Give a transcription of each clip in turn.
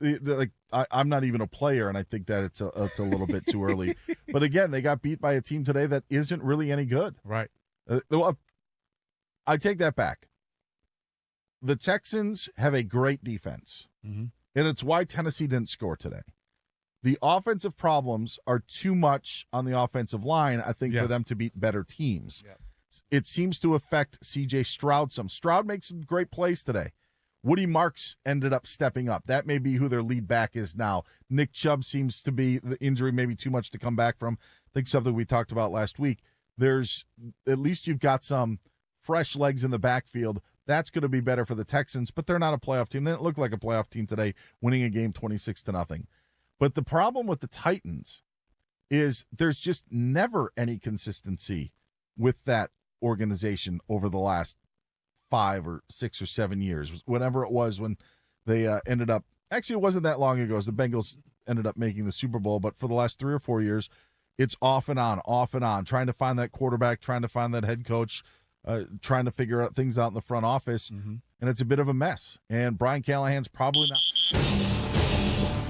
I'm not even a player, and I think that it's a little bit too early. But again, they got beat by a team today that isn't really any good. Right. Well, I take that back. The Texans have a great defense, and it's why Tennessee didn't score today. The offensive problems are too much on the offensive line, I think, for them to beat better teams. Yep. It seems to affect C.J. Stroud some. Stroud makes some great plays today. Woody Marks ended up stepping up. That may be who their lead back is now. Nick Chubb seems to be the injury maybe too much to come back from. I think something we talked about last week. There's at least you've got some fresh legs in the backfield. That's going to be better for the Texans, but they're not a playoff team. They didn't look like a playoff team today, winning a game 26-0. But the problem with the Titans is there's just never any consistency with that organization over the last 5 or 6 or 7 years, whatever it was when they ended up. Actually, it wasn't that long ago as the Bengals ended up making the Super Bowl, but for the last 3 or 4 years, it's off and on, trying to find that quarterback, trying to find that head coach, trying to figure out things out in the front office, and it's a bit of a mess. And Brian Callahan's probably not.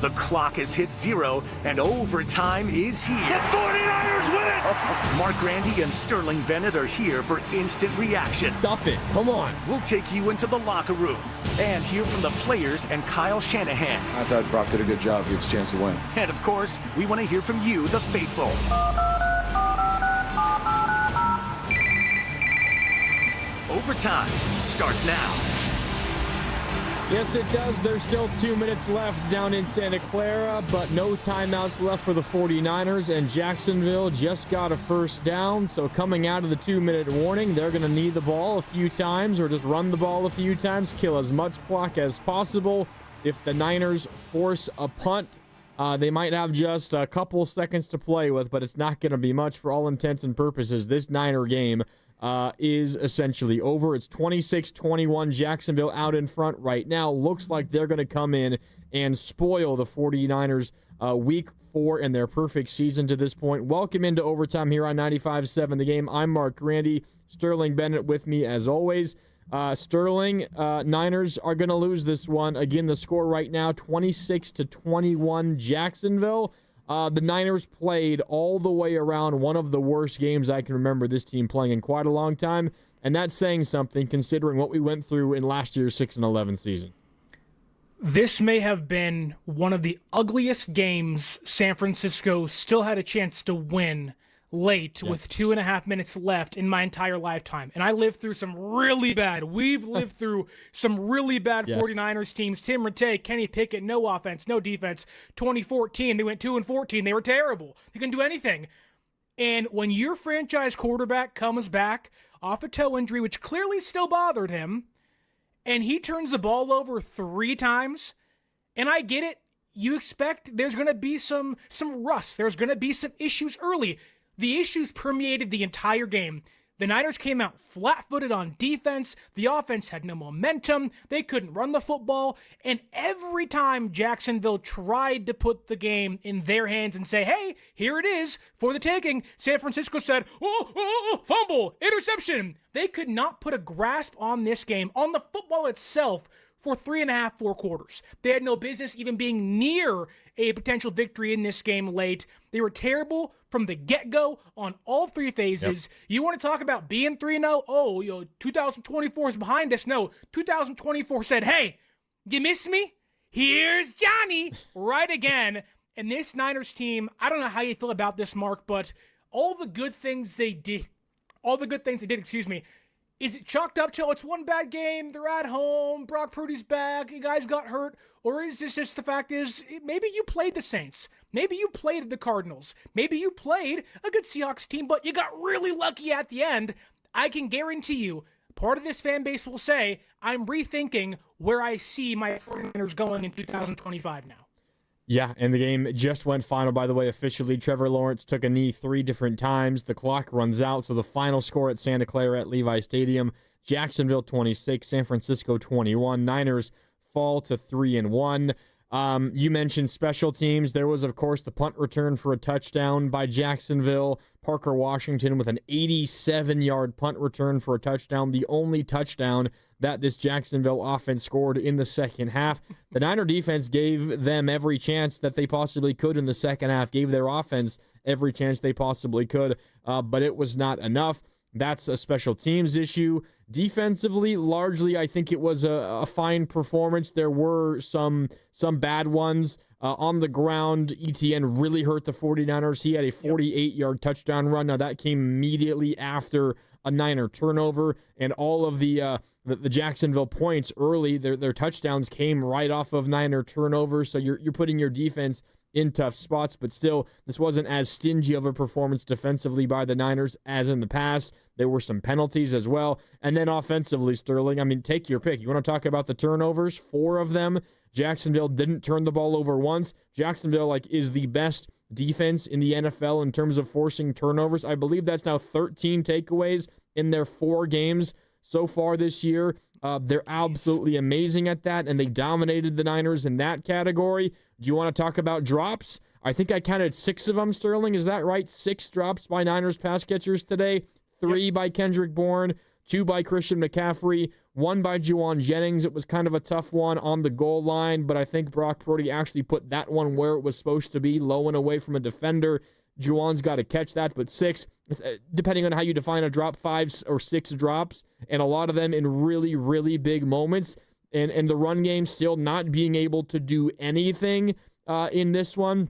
The clock has hit 0, and overtime is here. The 49ers win it! Mark Grandy and Sterling Bennett are here for instant reaction. Stuff it. Come on. We'll take you into the locker room and hear from the players and Kyle Shanahan. I thought Brock did a good job. He has a chance to win. And, of course, we want to hear from you, the faithful. Overtime starts now. Yes, it does. There's still 2 minutes left down in Santa Clara, but no timeouts left for the 49ers, and Jacksonville just got a first down. So coming out of the 2-minute warning, they're going to need the ball a few times or just run the ball a few times, kill as much clock as possible. If the Niners force a punt, they might have just a couple seconds to play with, but it's not going to be much for all intents and purposes. This Niner game is essentially over. It's 26-21, Jacksonville out in front right now. Looks like they're going to come in and spoil the 49ers week 4 in their perfect season to this point. Welcome into overtime here on 95.7 The Game. I'm Mark Grandy. Sterling Bennett with me as always. Sterling, Niners are going to lose this one. Again, the score right now, 26-21 Jacksonville. The Niners played all the way around one of the worst games I can remember this team playing in quite a long time, and that's saying something considering what we went through in last year's 6-11 season. This may have been one of the ugliest games San Francisco still had a chance to win late with 2.5 minutes left in my entire lifetime. And I lived through some really bad. We've lived through some really bad 49ers teams. Tim Rattay, Kenny Pickett, no offense, no defense. 2014, they went 2-14. They were terrible. They couldn't do anything. And when your franchise quarterback comes back off a toe injury, which clearly still bothered him, and he turns the ball over 3 times, and I get it, you expect there's going to be some rust. There's going to be some issues early. The issues permeated the entire game. The Niners came out flat-footed on defense. The offense had no momentum. They couldn't run the football. And every time Jacksonville tried to put the game in their hands and say, hey, here it is for the taking, San Francisco said, fumble, interception. They could not put a grasp on this game, on the football itself, for 3.5, 4 quarters. They had no business even being near a potential victory in this game late. They were terrible from the get-go on all 3 phases. Yep. You want to talk about being 3-0? Oh, 2024 is behind us. No, 2024 said, hey, you miss me? Here's Johnny right again. And this Niners team, I don't know how you feel about this, Mark, but all the good things they did, is it chalked up to, it's one bad game, they're at home, Brock Purdy's back, you guys got hurt? Or is this just the fact is, maybe you played the Saints, maybe you played the Cardinals, maybe you played a good Seahawks team, but you got really lucky at the end? I can guarantee you, part of this fan base will say, I'm rethinking where I see my 49ers going in 2025 now. Yeah, and the game just went final, by the way, officially. Trevor Lawrence took a knee 3 different times. The clock runs out, so the final score at Santa Clara at Levi Stadium, Jacksonville 26, San Francisco 21. Niners fall to 3-1. You mentioned special teams. There was, of course, the punt return for a touchdown by Jacksonville. Parker Washington with an 87-yard punt return for a touchdown, the only touchdown that this Jacksonville offense scored in the second half. The Niner defense gave them every chance that they possibly could in the second half, gave their offense every chance they possibly could, but it was not enough. That's a special teams issue. Defensively, largely, I think it was a fine performance. There were some bad ones. On the ground, ETN really hurt the 49ers. He had a 48-yard touchdown run. Now, that came immediately after a Niner turnover, and all of the Jacksonville points early, their touchdowns came right off of Niner turnovers, so you're putting your defense in tough spots, but still, this wasn't as stingy of a performance defensively by the Niners as in the past. There were some penalties as well. And then offensively, Sterling, I mean, take your pick. You want to talk about the turnovers? 4 of them. Jacksonville didn't turn the ball over once. Jacksonville, is the best defense in the NFL in terms of forcing turnovers. I believe that's now 13 takeaways in their 4 games so far this year. They're absolutely amazing at that, and they dominated the Niners in that category. Do you want to talk about drops? I think I counted 6 of them, Sterling. Is that right? 6 drops by Niners pass catchers today. 3 by Kendrick Bourne, 2 by Christian McCaffrey, 1 by Juwan Jennings. It was kind of a tough one on the goal line, but I think Brock Purdy actually put that one where it was supposed to be, low and away from a defender. Juwan's got to catch that, but 6, depending on how you define a drop, 5 or 6 drops, and a lot of them in really, really big moments. And the run game still not being able to do anything in this one.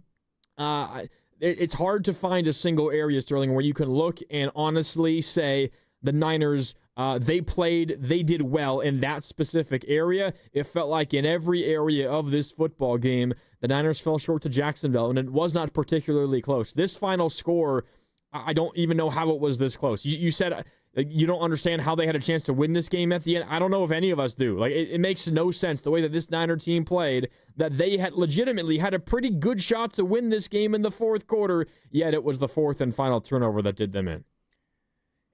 It's hard to find a single area, Sterling, where you can look and honestly say the Niners, they did well in that specific area. It felt like in every area of this football game, the Niners fell short to Jacksonville, and it was not particularly close. This final score, I don't even know how it was this close. You said you don't understand how they had a chance to win this game at the end. I don't know if any of us do. It makes no sense the way that this Niner team played, that they had legitimately had a pretty good shot to win this game in the fourth quarter, yet it was the 4th and final turnover that did them in.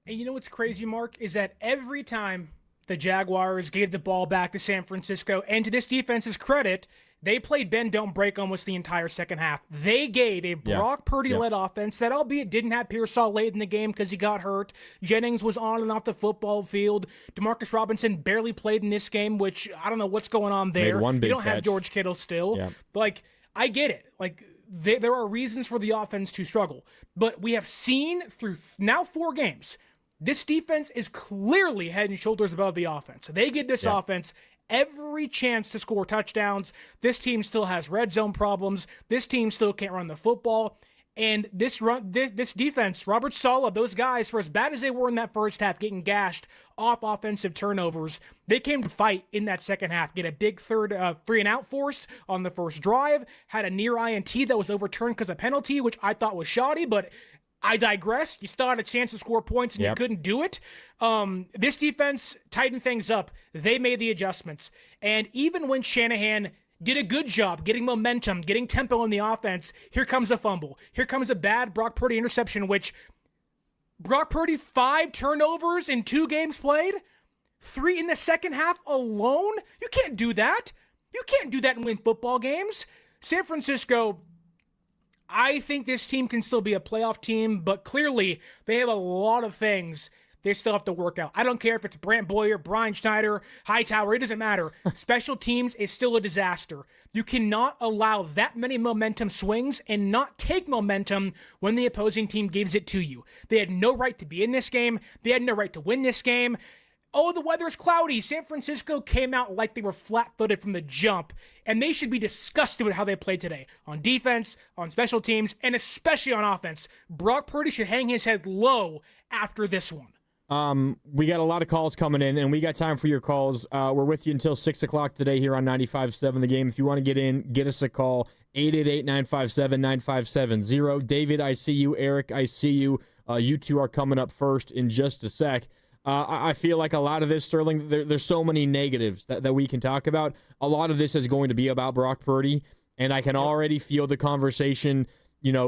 And you know what's crazy, Mark, is that every time the Jaguars gave the ball back to San Francisco, and to this defense's credit, they played bend, don't break almost the entire second half. They gave a Brock Purdy-led offense that, albeit didn't have Pearsall late in the game because he got hurt. Jennings was on and off the football field. Demarcus Robinson barely played in this game, which I don't know what's going on there. Made one big you don't catch. have George Kittle still. Yeah. I get it. There are reasons for the offense to struggle. But we have seen through now 4 games, this defense is clearly head and shoulders above the offense. They give this offense every chance to score touchdowns. This team still has red zone problems. This team still can't run the football. And this defense, Robert Saleh, those guys, for as bad as they were in that first half, getting gashed off offensive turnovers, they came to fight in that second half. Get a big 3-and-out forced on the first drive, had a near INT that was overturned because of penalty, which I thought was shoddy, but I digress. You still had a chance to score points, and you couldn't do it. This defense tightened things up. They made the adjustments. And even when Shanahan did a good job getting momentum, getting tempo in the offense, here comes a fumble. Here comes a bad Brock Purdy interception, which Brock Purdy, 5 turnovers in 2 games played, 3 in the second half alone. You can't do that. You can't do that and win football games. San Francisco, I think this team can still be a playoff team, but clearly they have a lot of things they still have to work out. I don't care if it's Brant Boyer, Brian Schneider, Hightower, it doesn't matter. Special teams is still a disaster. You cannot allow that many momentum swings and not take momentum when the opposing team gives it to you. They had no right to be in this game. They had no right to win this game. Oh, the weather's cloudy. San Francisco came out like they were flat-footed from the jump, and they should be disgusted with how they played today. On defense, on special teams, and especially on offense. Brock Purdy should hang his head low after this one. We got a lot of calls coming in, and we got time for your calls. We're with you until 6 o'clock today here on 95.7 The Game. If you want to get in, get us a call, 888-957-9570. David, I see you. Eric, I see you. You two are coming up first in just a sec. I feel like a lot of this, Sterling, there's so many negatives that we can talk about. A lot of this is going to be about Brock Purdy, and I can already feel the conversation,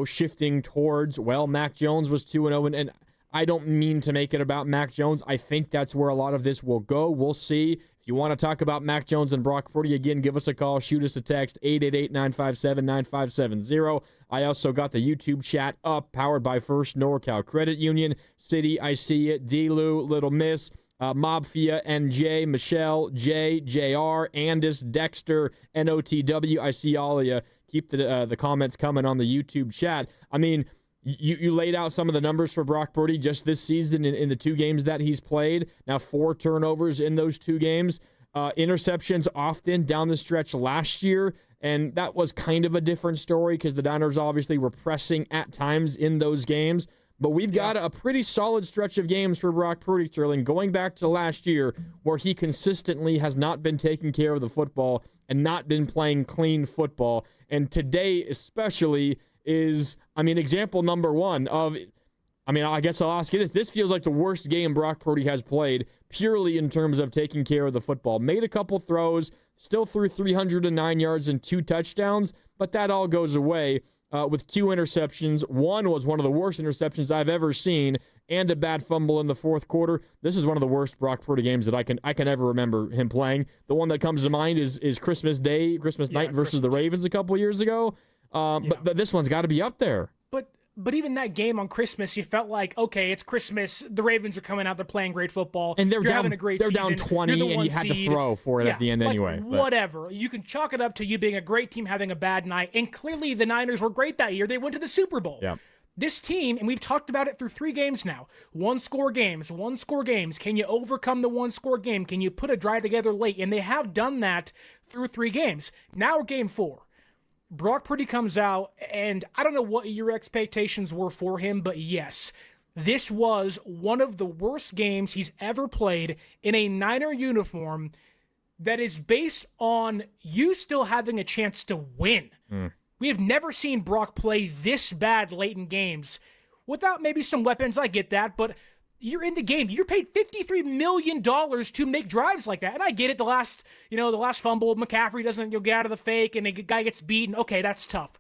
shifting towards, well, Mac Jones was 2-0, and I don't mean to make it about Mac Jones. I think that's where a lot of this will go. We'll see. If you want to talk about Mac Jones and Brock Purdy, again, give us a call. Shoot us a text, 888-957-9570. I also got the YouTube chat up, powered by First NorCal Credit Union. City, I see it. D-Lou, Little Miss, Mobfia, NJ, Michelle, J, JR, Andis, Dexter, NOTW. I see all of you. Keep the comments coming on the YouTube chat. I mean, you laid out some of the numbers for Brock Purdy just this season in the 2 games that he's played. Now 4 turnovers in those 2 games. Interceptions often down the stretch last year, and that was kind of a different story because the Niners obviously were pressing at times in those games. But we've got a pretty solid stretch of games for Brock Purdy, Sterling, going back to last year where he consistently has not been taking care of the football and not been playing clean football. And today especially is, example number 1 of, I guess I'll ask you this. This feels like the worst game Brock Purdy has played purely in terms of taking care of the football. Made a couple throws, still threw 309 yards and 2 touchdowns, but that all goes away with 2 interceptions. One was one of the worst interceptions I've ever seen, and a bad fumble in the fourth quarter. This is one of the worst Brock Purdy games that I can ever remember him playing. The one that comes to mind is Christmas night versus the Ravens a couple years ago. But this one's got to be up there. But even that game on Christmas, you felt like, okay, it's Christmas. The Ravens are coming out. They're playing great football. And You're having a great season. They're down 20, and you had to throw for it at the end anyway. Whatever. You can chalk it up to you being a great team having a bad night. And clearly the Niners were great that year. They went to the Super Bowl. Yeah. This team, and we've talked about it through 3 games now, 1-score games. Can you overcome the 1-score game? Can you put a drive together late? And they have done that through 3 games. Now game 4. Brock Purdy comes out, and I don't know what your expectations were for him, but yes, this was one of the worst games he's ever played in a Niner uniform that is based on you still having a chance to win. We have never seen Brock play this bad late in games without maybe some weapons. I get that, but you're in the game. You're paid $53 million to make drives like that. And I get it. The last fumble, McCaffrey doesn't get out of the fake and the guy gets beaten. Okay, that's tough.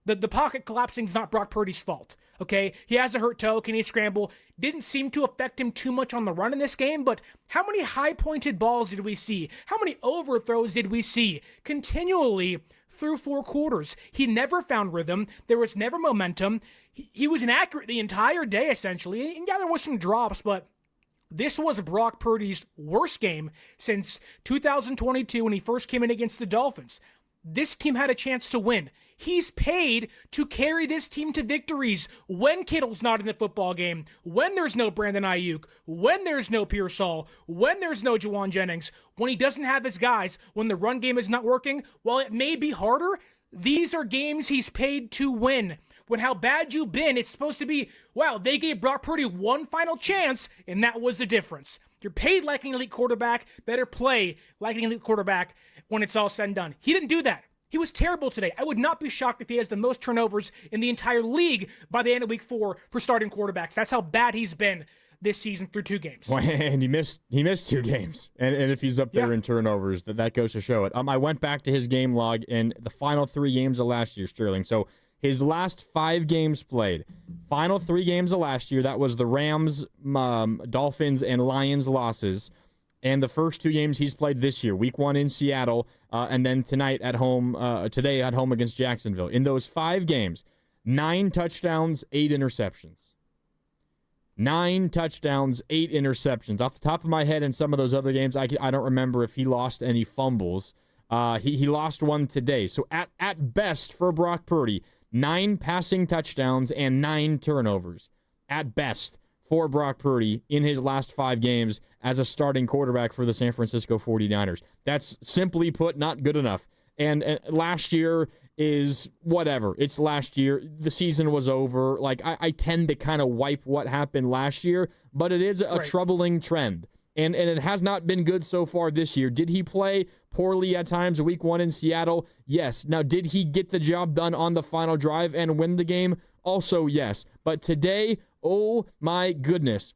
The pocket collapsing is not Brock Purdy's fault. Okay, he has a hurt toe. Can he scramble? Didn't seem to affect him too much on the run in this game, but how many high-pointed balls did we see? How many overthrows did we see continually through 4 quarters? He never found rhythm. There was never momentum. He was inaccurate the entire day, essentially. And yeah, there was some drops, but this was Brock Purdy's worst game since 2022 when he first came in against the Dolphins. This team had a chance to win. He's paid to carry this team to victories when Kittle's not in the football game, when there's no Brandon Ayuk, when there's no Pearsall, when there's no Juwan Jennings, when he doesn't have his guys, when the run game is not working. While it may be harder, these are games he's paid to win. When how bad you've been, it's supposed to be, wow, they gave Brock Purdy one final chance, and that was the difference. You're paid like an elite quarterback, better play like an elite quarterback when it's all said and done. He didn't do that. He was terrible today. I would not be shocked if he has the most turnovers in the entire league by the end of week 4 for starting quarterbacks. That's how bad he's been this season through 2 games. Well, and he missed 2 games. And if he's up there in turnovers, that goes to show it. I went back to his game log in the final 3 games of last year, Sterling. So his last 5 games played, final 3 games of last year, that was the Rams, Dolphins, and Lions losses. And the first 2 games he's played this year, week 1 in Seattle, and then today at home against Jacksonville. In those 5 games, 9 touchdowns, 8 interceptions. 9 touchdowns, 8 interceptions. Off the top of my head, in some of those other games, I don't remember if he lost any fumbles. He lost one today. So at best for Brock Purdy, 9 passing touchdowns and 9 turnovers. At best for Brock Purdy in his last 5 games as a starting quarterback for the San Francisco 49ers. That's simply put not good enough. And last year is whatever. It's last year. The season was over. Like, I tend to kind of wipe what happened last year, but it is a troubling trend. And it has not been good so far this year. Did he play poorly at times week 1 in Seattle? Yes. Now, did he get the job done on the final drive and win the game? Also, yes. But today, oh my goodness.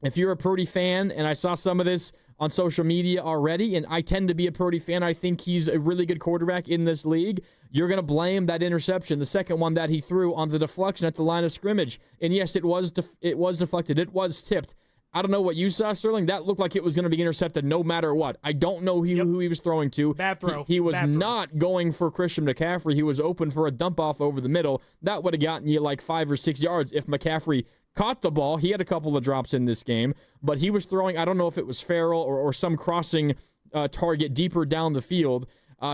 If you're a Purdy fan, and I saw some of this on social media already, and I tend to be a Purdy fan. I think he's a really good quarterback in this league. You're going to blame that interception, the second one that he threw, on the deflection at the line of scrimmage. And yes, it was deflected. It was tipped. I don't know what you saw, Sterling. That looked like it was going to be intercepted no matter what. I don't know who he was throwing to. Bad throw. He was not going for Christian McCaffrey. He was open for a dump-off over the middle. That would have gotten you like 5 or 6 yards if McCaffrey caught the ball. He had a couple of drops in this game, but he was throwing, I don't know if it was Farrell or some crossing target deeper down the field.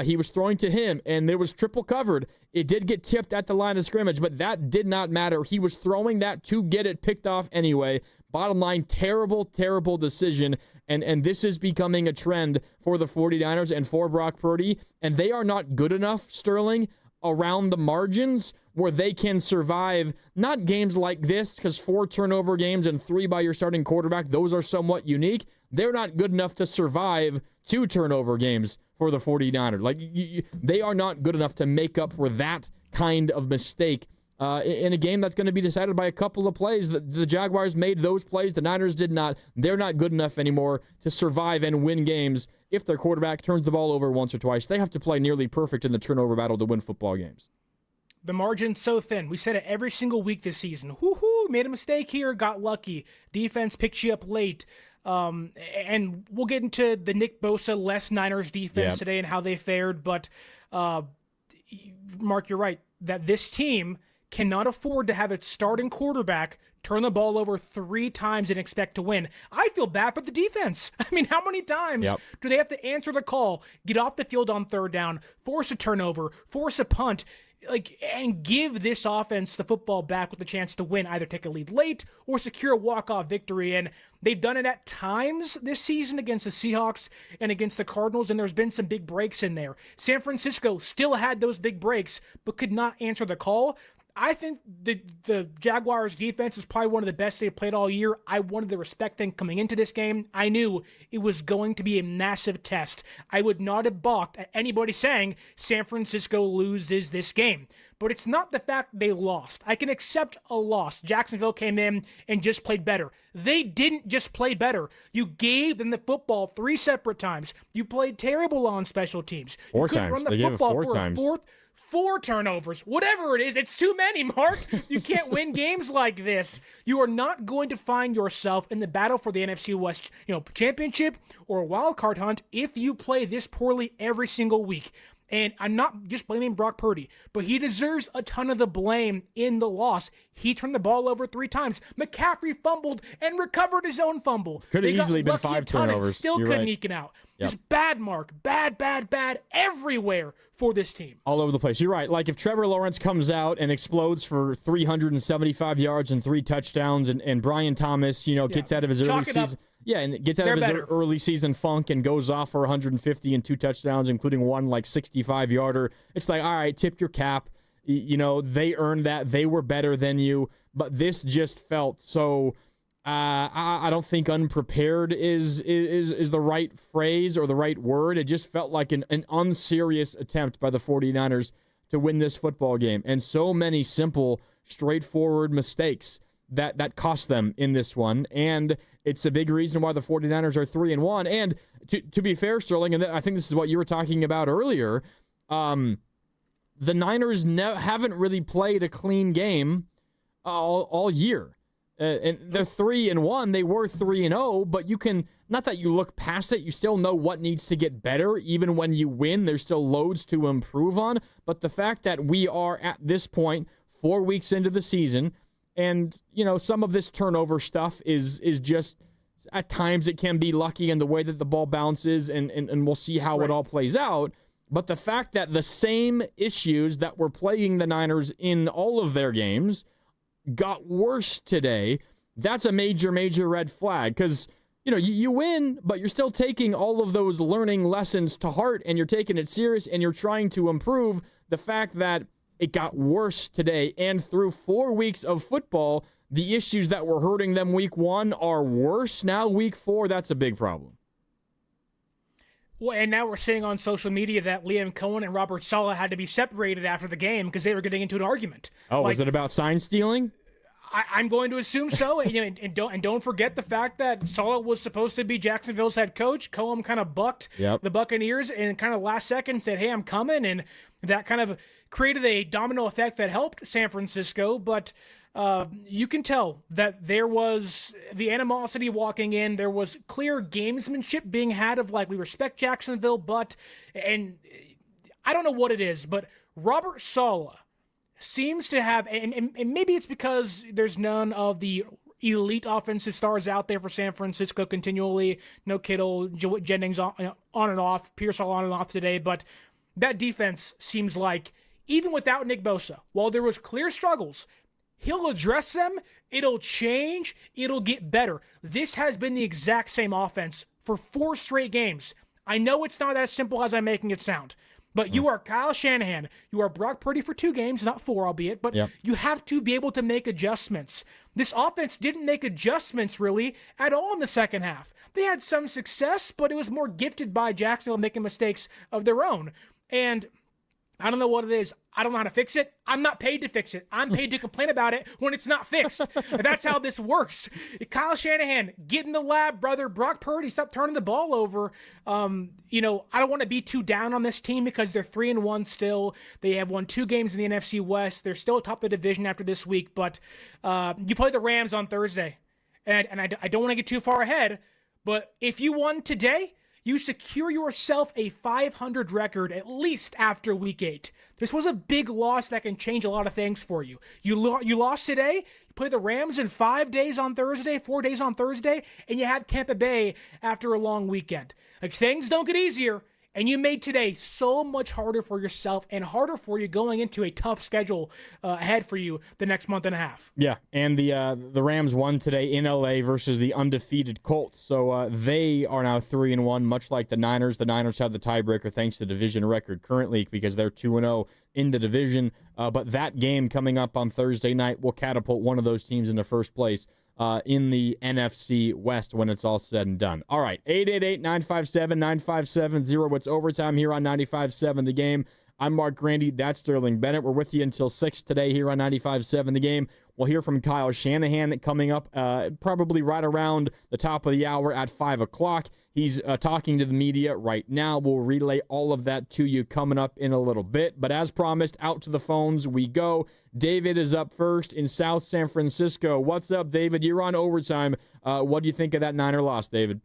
He was throwing to him, and there was triple covered. It did get tipped at the line of scrimmage, but that did not matter. He was throwing that to get it picked off anyway. Bottom line, terrible, terrible decision, and this is becoming a trend for the 49ers and for Brock Purdy, and they are not good enough, Sterling, around the margins where they can survive not games like this, because 4 turnover games and 3 by your starting quarterback, those are somewhat unique. They're not good enough to survive 2 turnover games for the 49ers. Like, they are not good enough to make up for that kind of mistake in a game that's going to be decided by a couple of plays. The Jaguars made those plays. The Niners did not. They're not good enough anymore to survive and win games if their quarterback turns the ball over once or twice. They have to play nearly perfect in the turnover battle to win football games. The margin's so thin. We said it every single week this season. Whoo-hoo, made a mistake here, got lucky. Defense picks you up late. And we'll get into the Nick Bosa less Niners defense today and how they fared. But, Mark, you're right, that this team cannot afford to have its starting quarterback turn the ball over 3 times and expect to win. I feel bad for the defense. I mean, how many times do they have to answer the call, get off the field on 3rd down, force a turnover, force a punt, and give this offense the football back with a chance to win, either take a lead late or secure a walk-off victory. And they've done it at times this season against the Seahawks and against the Cardinals, and there's been some big breaks in there. San Francisco still had those big breaks, but could not answer the call. I think the Jaguars' defense is probably one of the best they've played all year. I wanted to respect them coming into this game. I knew it was going to be a massive test. I would not have balked at anybody saying San Francisco loses this game. But it's not the fact they lost. I can accept a loss. Jacksonville came in and just played better. They didn't just play better. You gave them the football 3 separate times. You played terrible on special teams. 4 times. They gave it 4 times. 4 turnovers, whatever it is, it's too many, Mark. You can't win games like this. You are not going to find yourself in the battle for the NFC West, championship or a wild card hunt if you play this poorly every single week. And I'm not just blaming Brock Purdy, but he deserves a ton of the blame in the loss. He turned the ball over 3 times. McCaffrey fumbled and recovered his own fumble. Could have easily been 5 turnovers. Still You're couldn't right. eke it out. Just bad, Mark. Bad everywhere for this team. All over the place. You're right. Like, if Trevor Lawrence comes out and explodes for 375 yards and 3 touchdowns, and Brian Thomas, gets out of his early season. Yeah, and gets out of his early season funk and goes off for 150 and 2 touchdowns, including one 65-yarder. It's like, all right, tip your cap. They earned that. They were better than you. But this just felt so... I don't think unprepared is the right phrase or the right word. It just felt like an unserious attempt by the 49ers to win this football game. And so many simple, straightforward mistakes that cost them in this one. And it's a big reason why the 49ers are 3-1. And to be fair, Sterling, and I think this is what you were talking about earlier, the Niners haven't really played a clean game all year. And they're 3-1. They were 3-0, but you can, not that you look past it, you still know what needs to get better. Even when you win, there's still loads to improve on. But the fact that we are at this point, 4 weeks into the season, and some of this turnover stuff is just, at times it can be lucky in the way that the ball bounces, and we'll see how it all plays out. But the fact that the same issues that were plaguing the Niners in all of their games got worse today, that's a major red flag, because you win, but you're still taking all of those learning lessons to heart, and you're taking it serious, and you're trying to improve. The fact that it got worse today, and through 4 weeks of football, the issues that were hurting them week 1 are worse now week 4. That's a big problem. Well, and now we're seeing on social media that Liam Cohen and Robert Saleh had to be separated after the game because they were getting into an argument. Oh, was it about sign stealing? I'm going to assume so, and don't forget the fact that Saleh was supposed to be Jacksonville's head coach. Cohen kind of bucked the Buccaneers and kind of last second said, "Hey, I'm coming," and that kind of created a domino effect that helped San Francisco. But you can tell that there was the animosity walking in. There was clear gamesmanship being had of like, we respect Jacksonville, but, and I don't know what it is, but Robert Saleh seems to have, and maybe it's because there's none of the elite offensive stars out there for San Francisco continually. No Kittle, Jennings on and off, Pearsall on and off today, but that defense seems like, even without Nick Bosa, while there was clear struggles, he'll address them, it'll change, it'll get better. This has been the exact same offense for 4 straight games. I know it's not as simple as I'm making it sound, but you are Kyle Shanahan. You are Brock Purdy for 2 games, not 4, albeit, but you have to be able to make adjustments. This offense didn't make adjustments, really, at all in the second half. They had some success, but it was more gifted by Jacksonville making mistakes of their own. And I don't know what it is. I don't know how to fix it. I'm not paid to fix it. I'm paid to complain about it when it's not fixed. That's how this works. Kyle Shanahan, get in the lab, brother. Brock Purdy, stop turning the ball over. I don't want to be too down on this team because they're 3-1 still. They have won 2 games in the NFC West. They're still atop the division after this week. But you play the Rams on Thursday. And I don't want to get too far ahead. But if you won today, you secure yourself a 500 record at least after week 8. This was a big loss that can change a lot of things for you. You lost today, you play the Rams in 4 days on Thursday, and you have Tampa Bay after a long weekend. Like, things don't get easier, and you made today so much harder for yourself and harder for you going into a tough schedule ahead for you the next month and a half. Yeah, and the Rams won today in LA versus the undefeated Colts. So they are now 3-1, much like the Niners. The Niners have the tiebreaker thanks to the division record currently because they're 2-0 in the division. But that game coming up on Thursday night will catapult one of those teams into first place in the NFC West when it's all said and done. All right, 888-957-9570. It's overtime here on 95.7 The Game. I'm Mark Grandy. That's Sterling Bennett. We're with you until 6 today here on 95.7 The Game. We'll hear from Kyle Shanahan coming up probably right around the top of the hour at 5 o'clock. He's talking to the media right now. We'll relay all of that to you coming up in a little bit. But as promised, out to the phones we go. David is up first in South San Francisco. What's up, David? You're on overtime. What do you think of that Niner loss, David?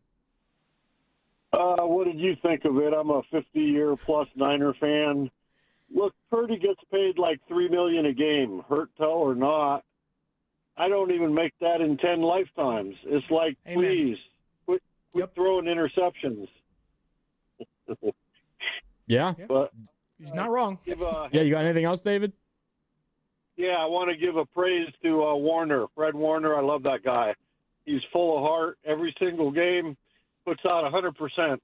What did you think of it? I'm a 50-year-plus Niner fan. Look, Purdy gets paid like $3 million a game, hurt toe or not. I don't even make that in 10 lifetimes. It's like, Amen. Please, quit throwing interceptions. Yeah. But He's not wrong. You got anything else, David? Yeah, I want to give a praise to Warner, Fred Warner. I love that guy. He's full of heart. Every single game puts out 100%.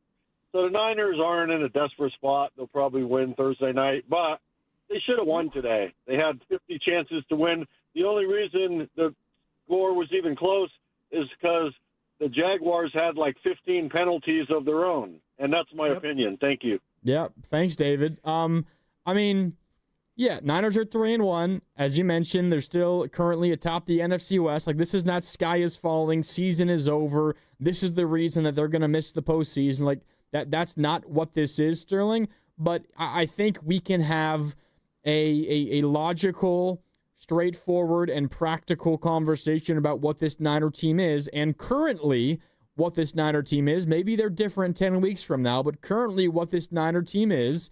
So the Niners aren't in a desperate spot. They'll probably win Thursday night, but they should have won today. They had 50 chances to win. The only reason the score was even close is because the Jaguars had like 15 penalties of their own, and that's my opinion. Thank you. Yeah, thanks, David. Niners are 3-1. As you mentioned, they're still currently atop the NFC West. Like, this is not sky is falling, season is over. This is the reason that they're going to miss the postseason. Like, that's not what this is, Sterling. But I think we can have a logical, straightforward, and practical conversation about what this Niner team is. And currently, what this Niner team is, maybe they're different 10 weeks from now, but currently what this Niner team is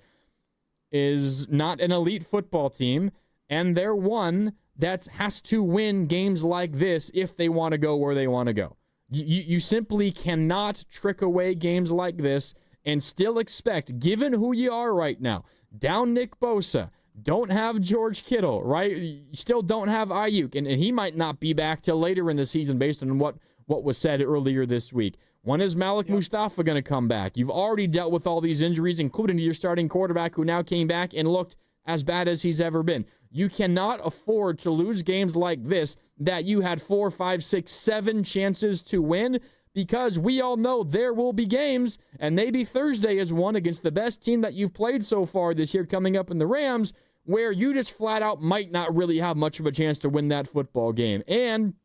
not an elite football team, and they're one that has to win games like this if they want to go where they want to go. You simply cannot trick away games like this and still expect, given who you are right now, down Nick Bosa, don't have George Kittle, right? You still don't have Ayuk, and he might not be back till later in the season based on what was said earlier this week. When is Malik Mustafa going to come back? You've already dealt with all these injuries, including your starting quarterback who now came back and looked as bad as he's ever been. You cannot afford to lose games like this that you had 4, 5, 6, 7 chances to win, because we all know there will be games, and maybe Thursday is one against the best team that you've played so far this year coming up in the Rams, where you just flat out might not really have much of a chance to win that football game. And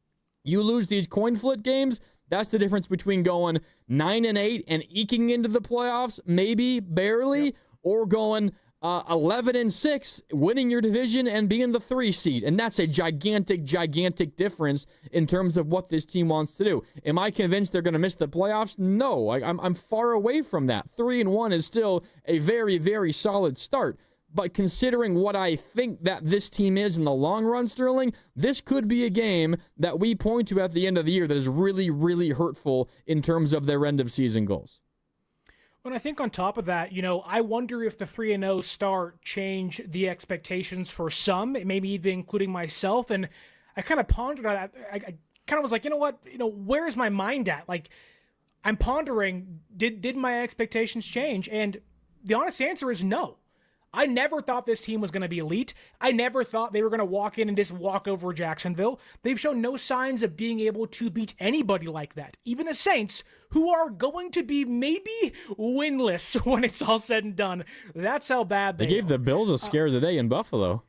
you lose these coin flip games, that's the difference between going 9-8 and eking into the playoffs, maybe, barely, or going 11-6, winning your division and being the 3 seed. And that's a gigantic, gigantic difference in terms of what this team wants to do. Am I convinced they're going to miss the playoffs? No, I'm far away from that. 3-1 is still a very, very solid start. But considering what I think that this team is in the long run, Sterling, this could be a game that we point to at the end of the year that is really, really hurtful in terms of their end of season goals. And I think on top of that, I wonder if the 3-0 start changed the expectations for some, maybe even including myself. And I kind of pondered on that. I kind of was like, you know what? Where is my mind at? Like, I'm pondering, did my expectations change? And the honest answer is no. I never thought this team was going to be elite. I never thought they were going to walk in and just walk over Jacksonville. They've shown no signs of being able to beat anybody like that. Even the Saints, who are going to be maybe winless when it's all said and done. That's how bad they gave are. the Bills a scare today in Buffalo.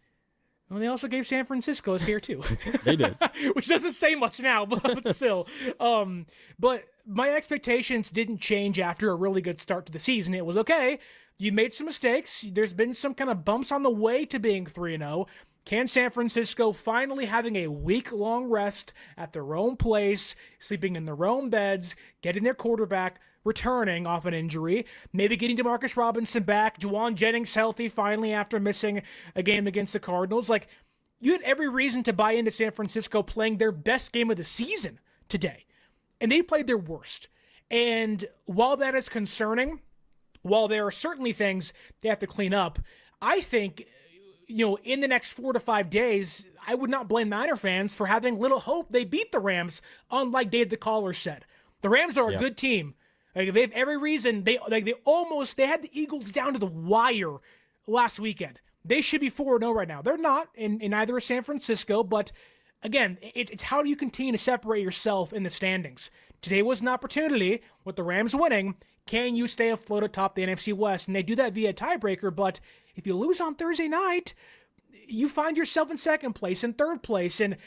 Well, they also gave San Francisco a scare too. They did. Which doesn't say much now, but still. But my expectations didn't change after a really good start to the season. It was okay. You made some mistakes. There's been some kind of bumps on the way to being 3-0. Can San Francisco finally having a week-long rest at their own place, sleeping in their own beds, getting their quarterback returning off an injury, maybe getting DeMarcus Robinson back, Juwan Jennings healthy finally after missing a game against the Cardinals. Like, you had every reason to buy into San Francisco playing their best game of the season today. And they played their worst. And while that is concerning, while there are certainly things they have to clean up, I think, in the next 4 to 5 days, I would not blame Niner fans for having little hope they beat the Rams, unlike Dave the Caller said. The Rams are a good team. Like, they have every reason. They had the Eagles down to the wire last weekend. They should be 4-0 right now. They're not, in neither is San Francisco, but again, it's how do you continue to separate yourself in the standings? Today was an opportunity with the Rams winning. Can you stay afloat atop the NFC West? And they do that via tiebreaker, but if you lose on Thursday night, you find yourself in second place and third place. And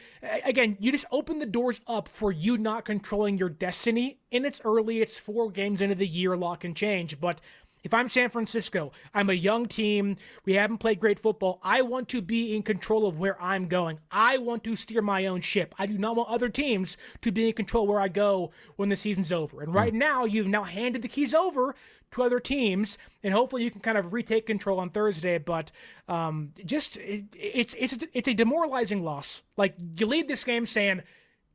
again, you just open the doors up for you not controlling your destiny. And it's early. It's 4 games into the year. A lot can change. But if I'm San Francisco, I'm a young team. We haven't played great football. I want to be in control of where I'm going. I want to steer my own ship. I do not want other teams to be in control where I go when the season's over. And right now, you've now handed the keys over to other teams, and hopefully you can kind of retake control on Thursday. But it's a demoralizing loss. Like, you lead this game saying,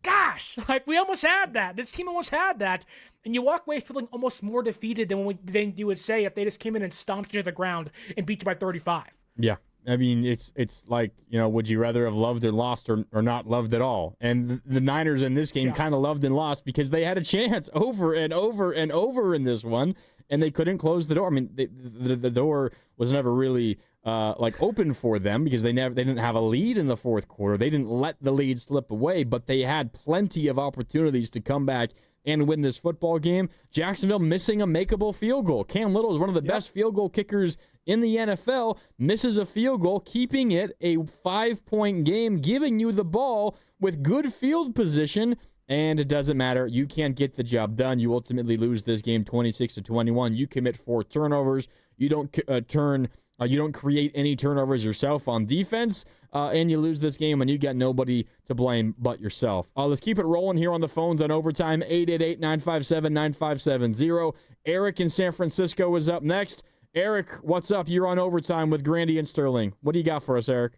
gosh, like, we almost had that. This team almost had that. And you walk away feeling almost more defeated than you would say if they just came in and stomped you to the ground and beat you by 35. Yeah. I mean, it's like, would you rather have loved or lost or not loved at all? And the Niners in this game kind of loved and lost because they had a chance over and over and over in this one, and they couldn't close the door. I mean, the door was never really open for them because they didn't have a lead in the fourth quarter. They didn't let the lead slip away, but they had plenty of opportunities to come back and win this football game. Jacksonville missing a makeable field goal. Cam Little is one of the best field goal kickers in the NFL, misses a field goal, keeping it a 5-point game, giving you the ball with good field position, and it doesn't matter. You can't get the job done. You ultimately lose this game 26-21. You commit 4 turnovers. You don't you don't create any turnovers yourself on defense, and you lose this game, and you got nobody to blame but yourself. Let's keep it rolling here on the phones on Overtime, 888-957-9570. Eric in San Francisco is up next. Eric, what's up? You're on Overtime with Grandy and Sterling. What do you got for us, Eric?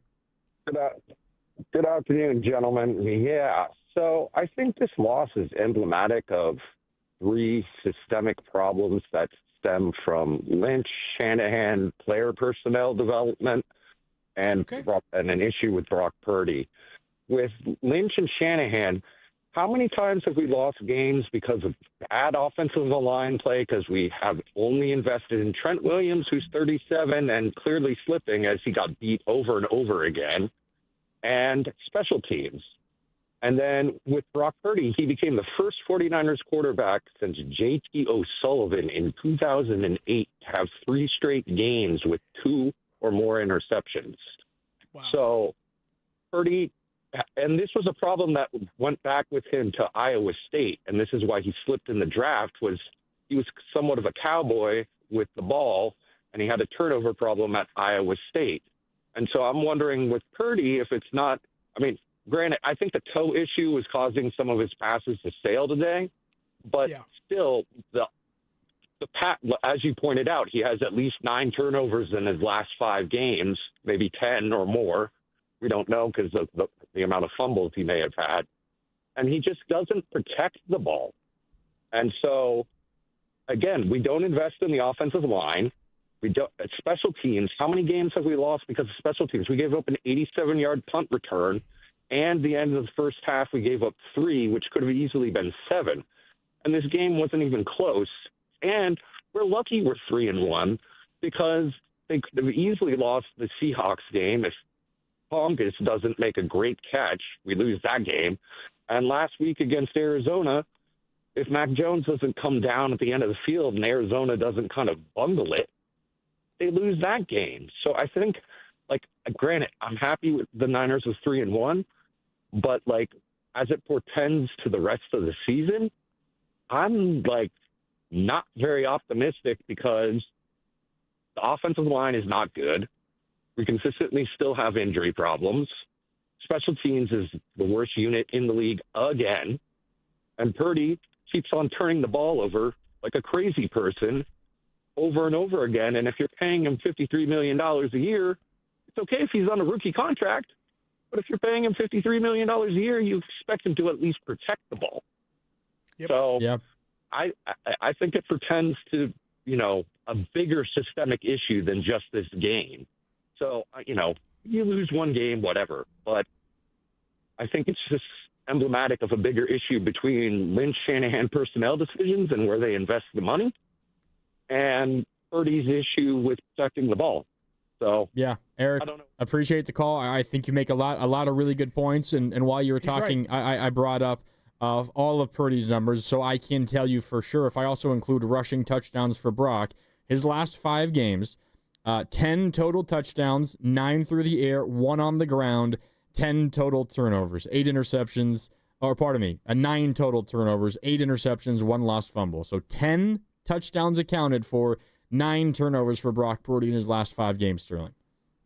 Good afternoon, gentlemen. Yeah, so I think this loss is emblematic of 3 systemic problems that stem from Lynch, Shanahan, player personnel development, and an issue with Brock Purdy. With Lynch and Shanahan, how many times have we lost games because of bad offensive line play because we have only invested in Trent Williams, who's 37 and clearly slipping as he got beat over and over again, and special teams? And then with Brock Purdy, he became the first 49ers quarterback since J.T. O'Sullivan in 2008 to have 3 straight games with 2 or more interceptions. So Purdy, and this was a problem that went back with him to Iowa State, and this is why he slipped in the draft, was he was somewhat of a cowboy with the ball, and he had a turnover problem at Iowa State. And so I'm wondering with Purdy if it's not – I mean, granted, I think the toe issue was causing some of his passes to sail today, but still, as you pointed out, he has at least 9 turnovers in his last 5 games, maybe 10 or more. We don't know because of the amount of fumbles he may have had. And he just doesn't protect the ball. And so, again, we don't invest in the offensive line. We don't. Special teams, how many games have we lost because of special teams? We gave up an 87-yard punt return, and the end of the first half we gave up 3, which could have easily been 7. And this game wasn't even close. And we're lucky we're 3-1 because they could have easily lost the Seahawks game if Honkus doesn't make a great catch. We lose that game. And last week against Arizona, if Mac Jones doesn't come down at the end of the field and Arizona doesn't kind of bungle it, they lose that game. So I think, granted, I'm happy with the Niners with 3-1, but, as it portends to the rest of the season, I'm, not very optimistic because the offensive line is not good. We consistently still have injury problems. Special teams is the worst unit in the league again. And Purdy keeps on turning the ball over like a crazy person over and over again. And if you're paying him $53 million a year, it's okay if he's on a rookie contract. But if you're paying him $53 million a year, you expect him to at least protect the ball. Yep. So I think it pretends to, a bigger systemic issue than just this game. So, you lose one game, whatever. But I think it's just emblematic of a bigger issue between Lynch-Shanahan personnel decisions and where they invest the money and Purdy's issue with protecting the ball. So yeah, Eric, appreciate the call. I think you make a lot of really good points. And while you were talking, I brought up all of Purdy's numbers, so I can tell you for sure, if I also include rushing touchdowns for Brock, his last 5 games, 10 total touchdowns, 9 through the air, 1 on the ground, 10 total turnovers, 8 interceptions, 9 total turnovers, 8 interceptions, 1 lost fumble. So 10 touchdowns accounted for, 9 turnovers for Brock Purdy in his last 5 games, Sterling.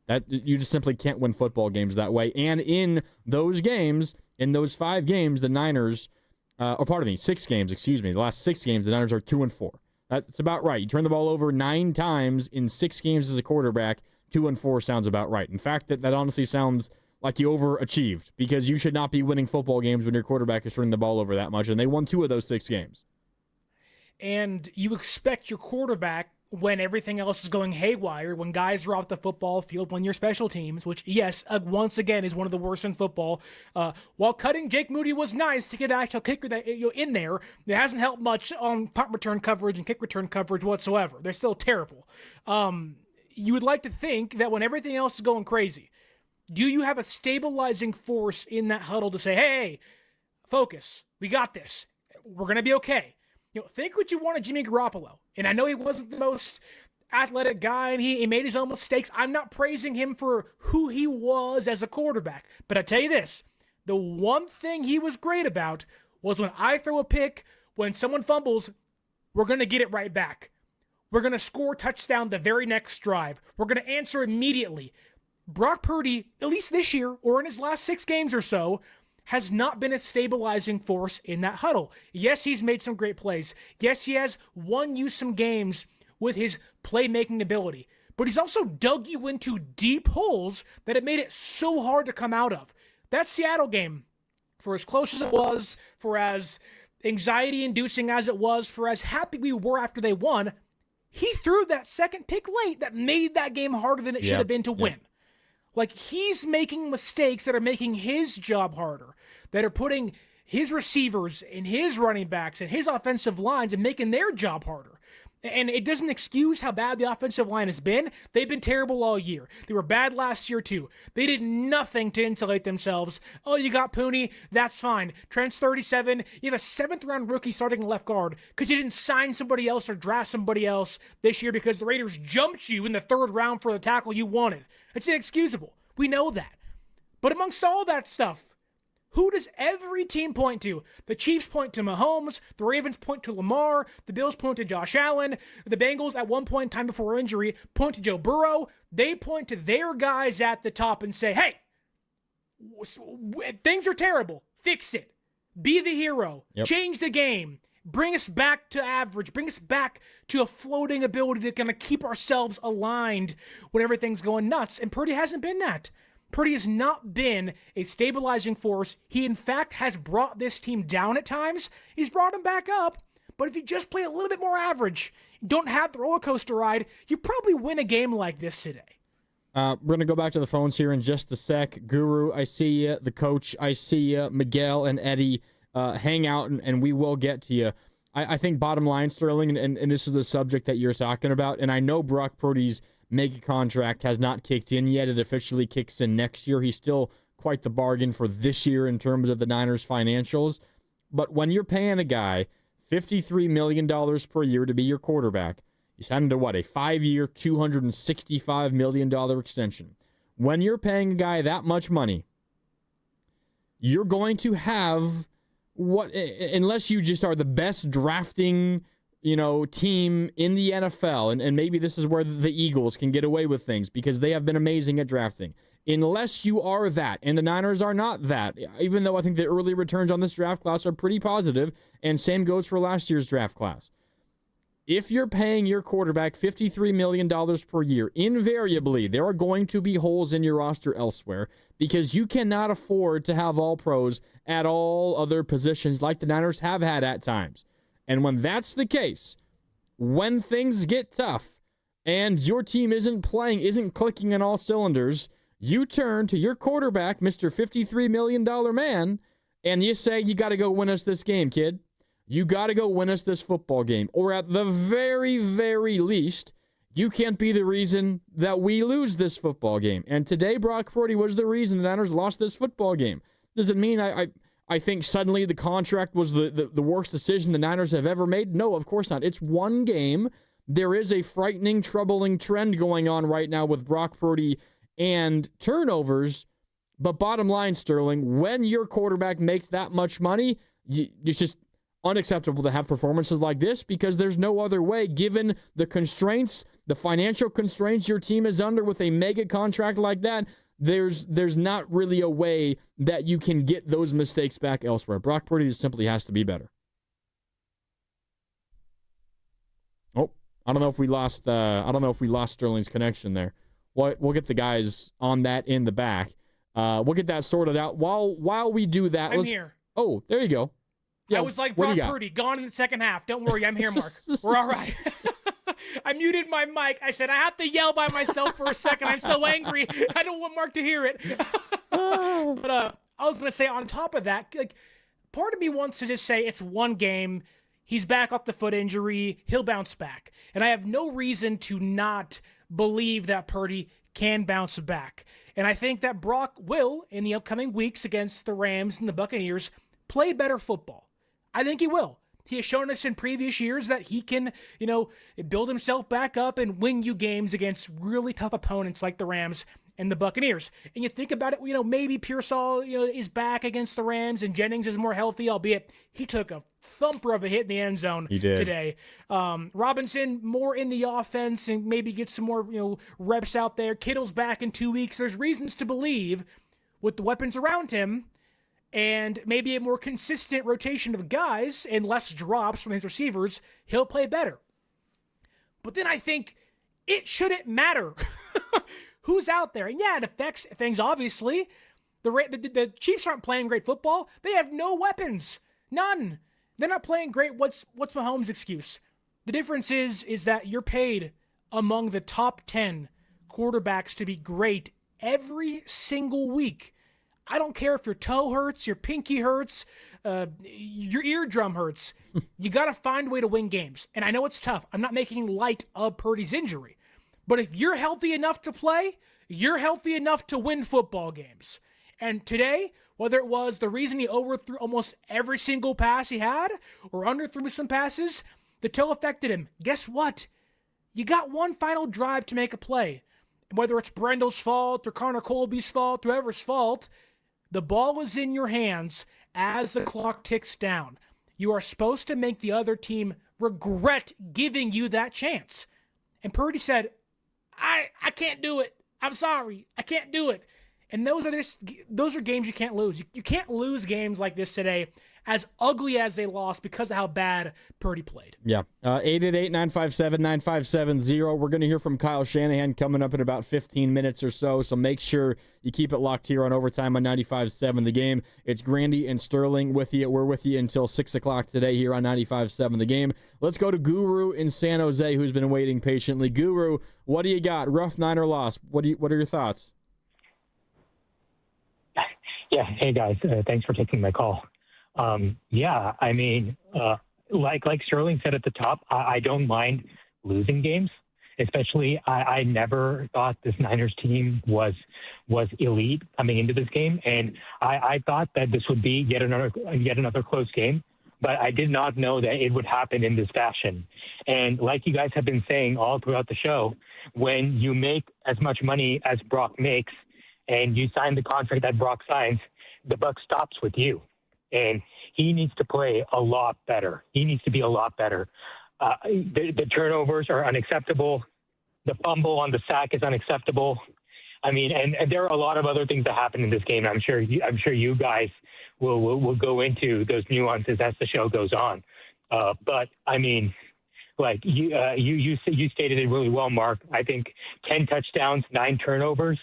That you just simply can't win football games that way. And in those games, in those 5 games, the Niners, 6 games, the last 6 games, the Niners are 2-4. That's about right. You turn the ball over 9 times in 6 games as a quarterback, 2-4 sounds about right. In fact, that honestly sounds like you overachieved because you should not be winning football games when your quarterback is turning the ball over that much, and they won 2 of those 6 games. And you expect your quarterback, when everything else is going haywire, when guys are off the football field, when your special teams, which, yes, once again is one of the worst in football, while cutting Jake Moody was nice to get an actual kicker that in there, it hasn't helped much on punt return coverage and kick return coverage whatsoever. They're still terrible. You would like to think that when everything else is going crazy, do you have a stabilizing force in that huddle to say, hey, focus, we got this, we're going to be okay? Think what you want of Jimmy Garoppolo. And I know he wasn't the most athletic guy, and he made his own mistakes. I'm not praising him for who he was as a quarterback. But I tell you this, the one thing he was great about was when I throw a pick, when someone fumbles, we're going to get it right back. We're going to score a touchdown the very next drive. We're going to answer immediately. Brock Purdy, at least this year, or in his last 6 games or so, has not been a stabilizing force in that huddle. Yes, he's made some great plays. Yes, he has won you some games with his playmaking ability. But he's also dug you into deep holes that it made it so hard to come out of. That Seattle game, for as close as it was, for as anxiety-inducing as it was, for as happy we were after they won, he threw that second pick late that made that game harder than it should have been to win. He's making mistakes that are making his job harder, that are putting his receivers and his running backs and his offensive lines and making their job harder. And it doesn't excuse how bad the offensive line has been. They've been terrible all year. They were bad last year, too. They did nothing to insulate themselves. Oh, you got Purdy? That's fine. Trent's 37. You have a 7th-round rookie starting left guard because you didn't sign somebody else or draft somebody else this year because the Raiders jumped you in the 3rd round for the tackle you wanted. It's inexcusable. We know that. But amongst all that stuff, who does every team point to? The Chiefs point to Mahomes, the Ravens point to Lamar, the Bills point to Josh Allen, the Bengals at one point in time before injury point to Joe Burrow. They point to their guys at the top and say, hey, things are terrible. Fix it. Be the hero. Yep. Change the game. Bring us back to average. Bring us back to a floating ability to kind of keep ourselves aligned when everything's going nuts. And Purdy hasn't been that. Purdy has not been a stabilizing force. He, in fact, has brought this team down at times. He's brought them back up. But if you just play a little bit more average, don't have the roller coaster ride, you probably win a game like this today. We're going to go back to the phones here in just a sec. Guru, I see you. The coach, I see you. Miguel and Eddie, hang out, and we will get to you. I think bottom line, Sterling, and this is the subject that you're talking about, and I know Brock Purdy's mega contract has not kicked in yet. It officially kicks in next year. He's still quite the bargain for this year in terms of the Niners' financials. But when you're paying a guy $53 million per year to be your quarterback, you signed him to a 5-year, $265 million extension. When you're paying a guy that much money, you're going to have unless you just are the best drafting, team in the NFL, and maybe this is where the Eagles can get away with things because they have been amazing at drafting. Unless you are that, and the Niners are not that, even though I think the early returns on this draft class are pretty positive, and same goes for last year's draft class. If you're paying your quarterback $53 million per year, invariably there are going to be holes in your roster elsewhere because you cannot afford to have all pros at all other positions like the Niners have had at times. And when that's the case, when things get tough and your team isn't clicking on all cylinders, you turn to your quarterback, Mr. $53 million man, and you say, you got to go win us this game, kid. You got to go win us this football game. Or at the very, very least, you can't be the reason that we lose this football game. And today, Brock Purdy was the reason the Niners lost this football game. Does it mean I think suddenly the contract was the worst decision the Niners have ever made? No, of course not. It's one game. There is a frightening, troubling trend going on right now with Brock Purdy and turnovers. But bottom line, Sterling, when your quarterback makes that much money, it's just unacceptable to have performances like this because there's no other way given the constraints, the financial constraints your team is under with a mega contract like that. There's not really a way that you can get those mistakes back elsewhere. Brock Purdy just simply has to be better. Oh, I don't know if we lost Sterling's connection there. We'll get the guys on that in the back. We'll get that sorted out. While we do that, I'm here. Oh, there you go. Yeah, I was like Brock Purdy, gone in the second half. Don't worry, I'm here, Mark. We're all right. I muted my mic. I said, I have to yell by myself for a second. I'm so angry. I don't want Mark to hear it. But I was going to say, on top of that, part of me wants to just say it's one game. He's back off the foot injury. He'll bounce back. And I have no reason to not believe that Purdy can bounce back. And I think that Brock will, in the upcoming weeks against the Rams and the Buccaneers, play better football. I think he will. He has shown us in previous years that he can, build himself back up and win you games against really tough opponents like the Rams and the Buccaneers. And you think about it, maybe Pearsall, is back against the Rams and Jennings is more healthy, albeit he took a thumper of a hit in the end zone today. Robinson more in the offense and maybe get some more, reps out there. Kittle's back in 2 weeks. There's reasons to believe with the weapons around him and maybe a more consistent rotation of guys and less drops from his receivers, he'll play better. But then I think it shouldn't matter who's out there. And yeah, it affects things, obviously. The Chiefs aren't playing great football. They have no weapons. None. They're not playing great. What's Mahomes' excuse? The difference is that you're paid among the top 10 quarterbacks to be great every single week. I don't care if your toe hurts, your pinky hurts, your eardrum hurts. You got to find a way to win games. And I know it's tough. I'm not making light of Purdy's injury. But if you're healthy enough to play, you're healthy enough to win football games. And today, whether it was the reason he overthrew almost every single pass he had or underthrew some passes, the toe affected him. Guess what? You got one final drive to make a play. whether it's Brendel's fault or Connor Colby's fault, whoever's fault, the ball is in your hands as the clock ticks down. You are supposed to make the other team regret giving you that chance. And Purdy said, I can't do it. I'm sorry. I can't do it. And those are games you can't lose. You can't lose games like this today, as ugly as they lost, because of how bad Purdy played. Yeah. 888-957-9570. We're going to hear from Kyle Shanahan coming up in about 15 minutes or so, so make sure you keep it locked here on Overtime on 95.7 The Game. It's Grandy and Sterling with you. We're with you until 6 o'clock today here on 95.7 The Game. Let's go to Guru in San Jose, who's been waiting patiently. Guru, what do you got? Rough Niner loss. What are your thoughts? Yeah. Hey, guys. Thanks for taking my call. Yeah, I mean, like Sterling said at the top, I don't mind losing games. Especially, I never thought this Niners team was elite coming into this game, and I thought that this would be yet another close game. But I did not know that it would happen in this fashion. And like you guys have been saying all throughout the show, when you make as much money as Brock makes, and you sign the contract that Brock signs, the buck stops with you. And he needs to play a lot better. He needs to be a lot better. The turnovers are unacceptable. The fumble on the sack is unacceptable. I mean, and there are a lot of other things that happen in this game. I'm sure you guys will go into those nuances as the show goes on. But I mean, like you stated it really well, Mark. I think 10 touchdowns, 9 turnovers.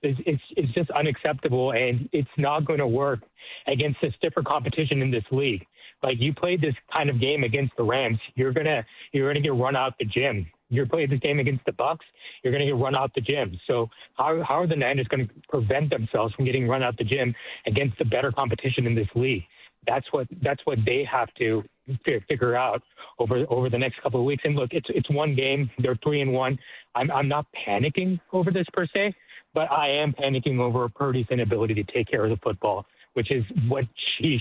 It's just unacceptable, and it's not going to work against this stiffer competition in this league. Like, you played this kind of game against the Rams, you're gonna get run out the gym. You played this game against the Bucks, you're gonna get run out the gym. So how are the Niners going to prevent themselves from getting run out the gym against the better competition in this league? That's what they have to figure out over the next couple of weeks. And look, it's one game. They're 3-1. I'm not panicking over this per se. But I am panicking over Purdy's inability to take care of the football, which is what his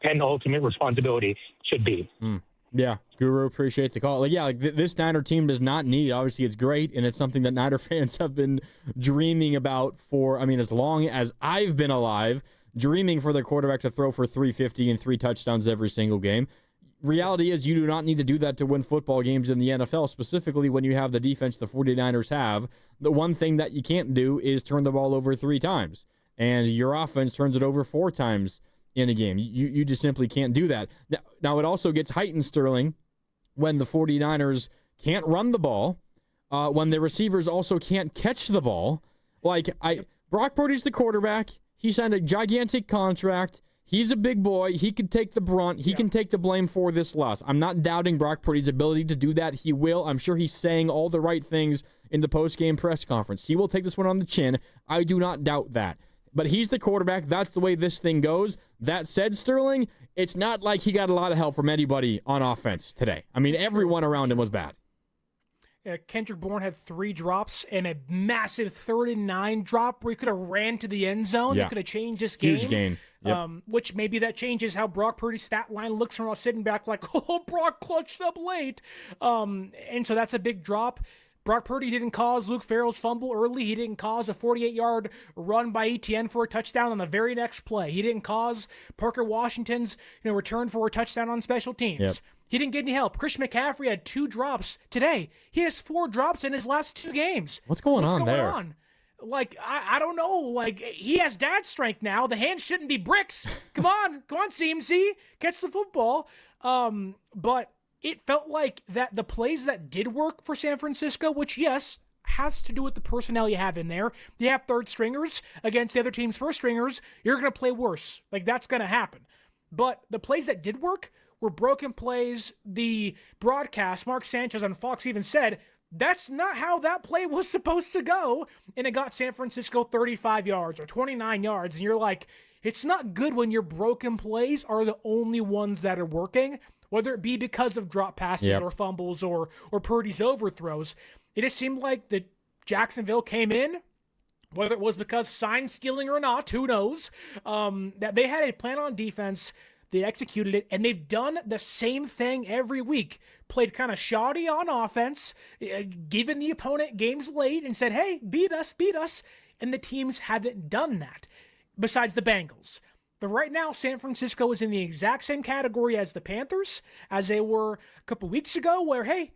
penultimate responsibility should be. Yeah, Guru, appreciate the call. This Niner team does not need. Obviously, it's great, and it's something that Niner fans have been dreaming about for, as long as I've been alive, dreaming for their quarterback to throw for 350 and 3 touchdowns every single game. Reality is you do not need to do that to win football games in the NFL, specifically when you have the defense the 49ers have. The one thing that you can't do is turn the ball over 3 times, and your offense turns it over 4 times in a game. You just simply can't do that. Now it also gets heightened, Sterling, when the 49ers can't run the ball, when the receivers also can't catch the ball. Brock Purdy's the quarterback. He signed a gigantic contract. He's a big boy. He can take the brunt. He can take the blame for this loss. I'm not doubting Brock Purdy's ability to do that. He will. I'm sure he's saying all the right things in the post-game press conference. He will take this one on the chin. I do not doubt that. But he's the quarterback. That's the way this thing goes. That said, Sterling, it's not like he got a lot of help from anybody on offense today. Everyone around him was bad. Kendrick Bourne had 3 drops and a massive 39 drop where he could have ran to the end zone. That could have changed this game. Huge gain. Yep. Which maybe that changes how Brock Purdy's stat line looks from sitting back like, oh, Brock clutched up late. And so that's a big drop. Brock Purdy didn't cause Luke Farrell's fumble early. He didn't cause a 48-yard run by Etienne for a touchdown on the very next play. He didn't cause Parker Washington's return for a touchdown on special teams. Yep. He didn't get any help. Christian McCaffrey had 2 drops today. He has 4 drops in his last 2 games. What's going on there? I don't know. He has dad strength now. The hands shouldn't be bricks. Come on, CMC, catch the football. But it felt like that the plays that did work for San Francisco, which yes, has to do with the personnel you have in there. You have third stringers against the other team's first stringers. You're going to play worse. That's going to happen. But the plays that did work were broken plays. The broadcast, Mark Sanchez on Fox even said, that's not how that play was supposed to go. And it got San Francisco 35 yards or 29 yards. And you're like, it's not good when your broken plays are the only ones that are working, whether it be because of drop passes or fumbles or Purdy's overthrows. It just seemed like the Jacksonville came in, whether it was because sign stealing or not, who knows, that they had a plan on defense They executed it, and they've done the same thing every week. Played kind of shoddy on offense, given the opponent games late and said, hey, beat us. And the teams haven't done that, besides the Bengals. But right now, San Francisco is in the exact same category as the Panthers, as they were a couple weeks ago, where, hey,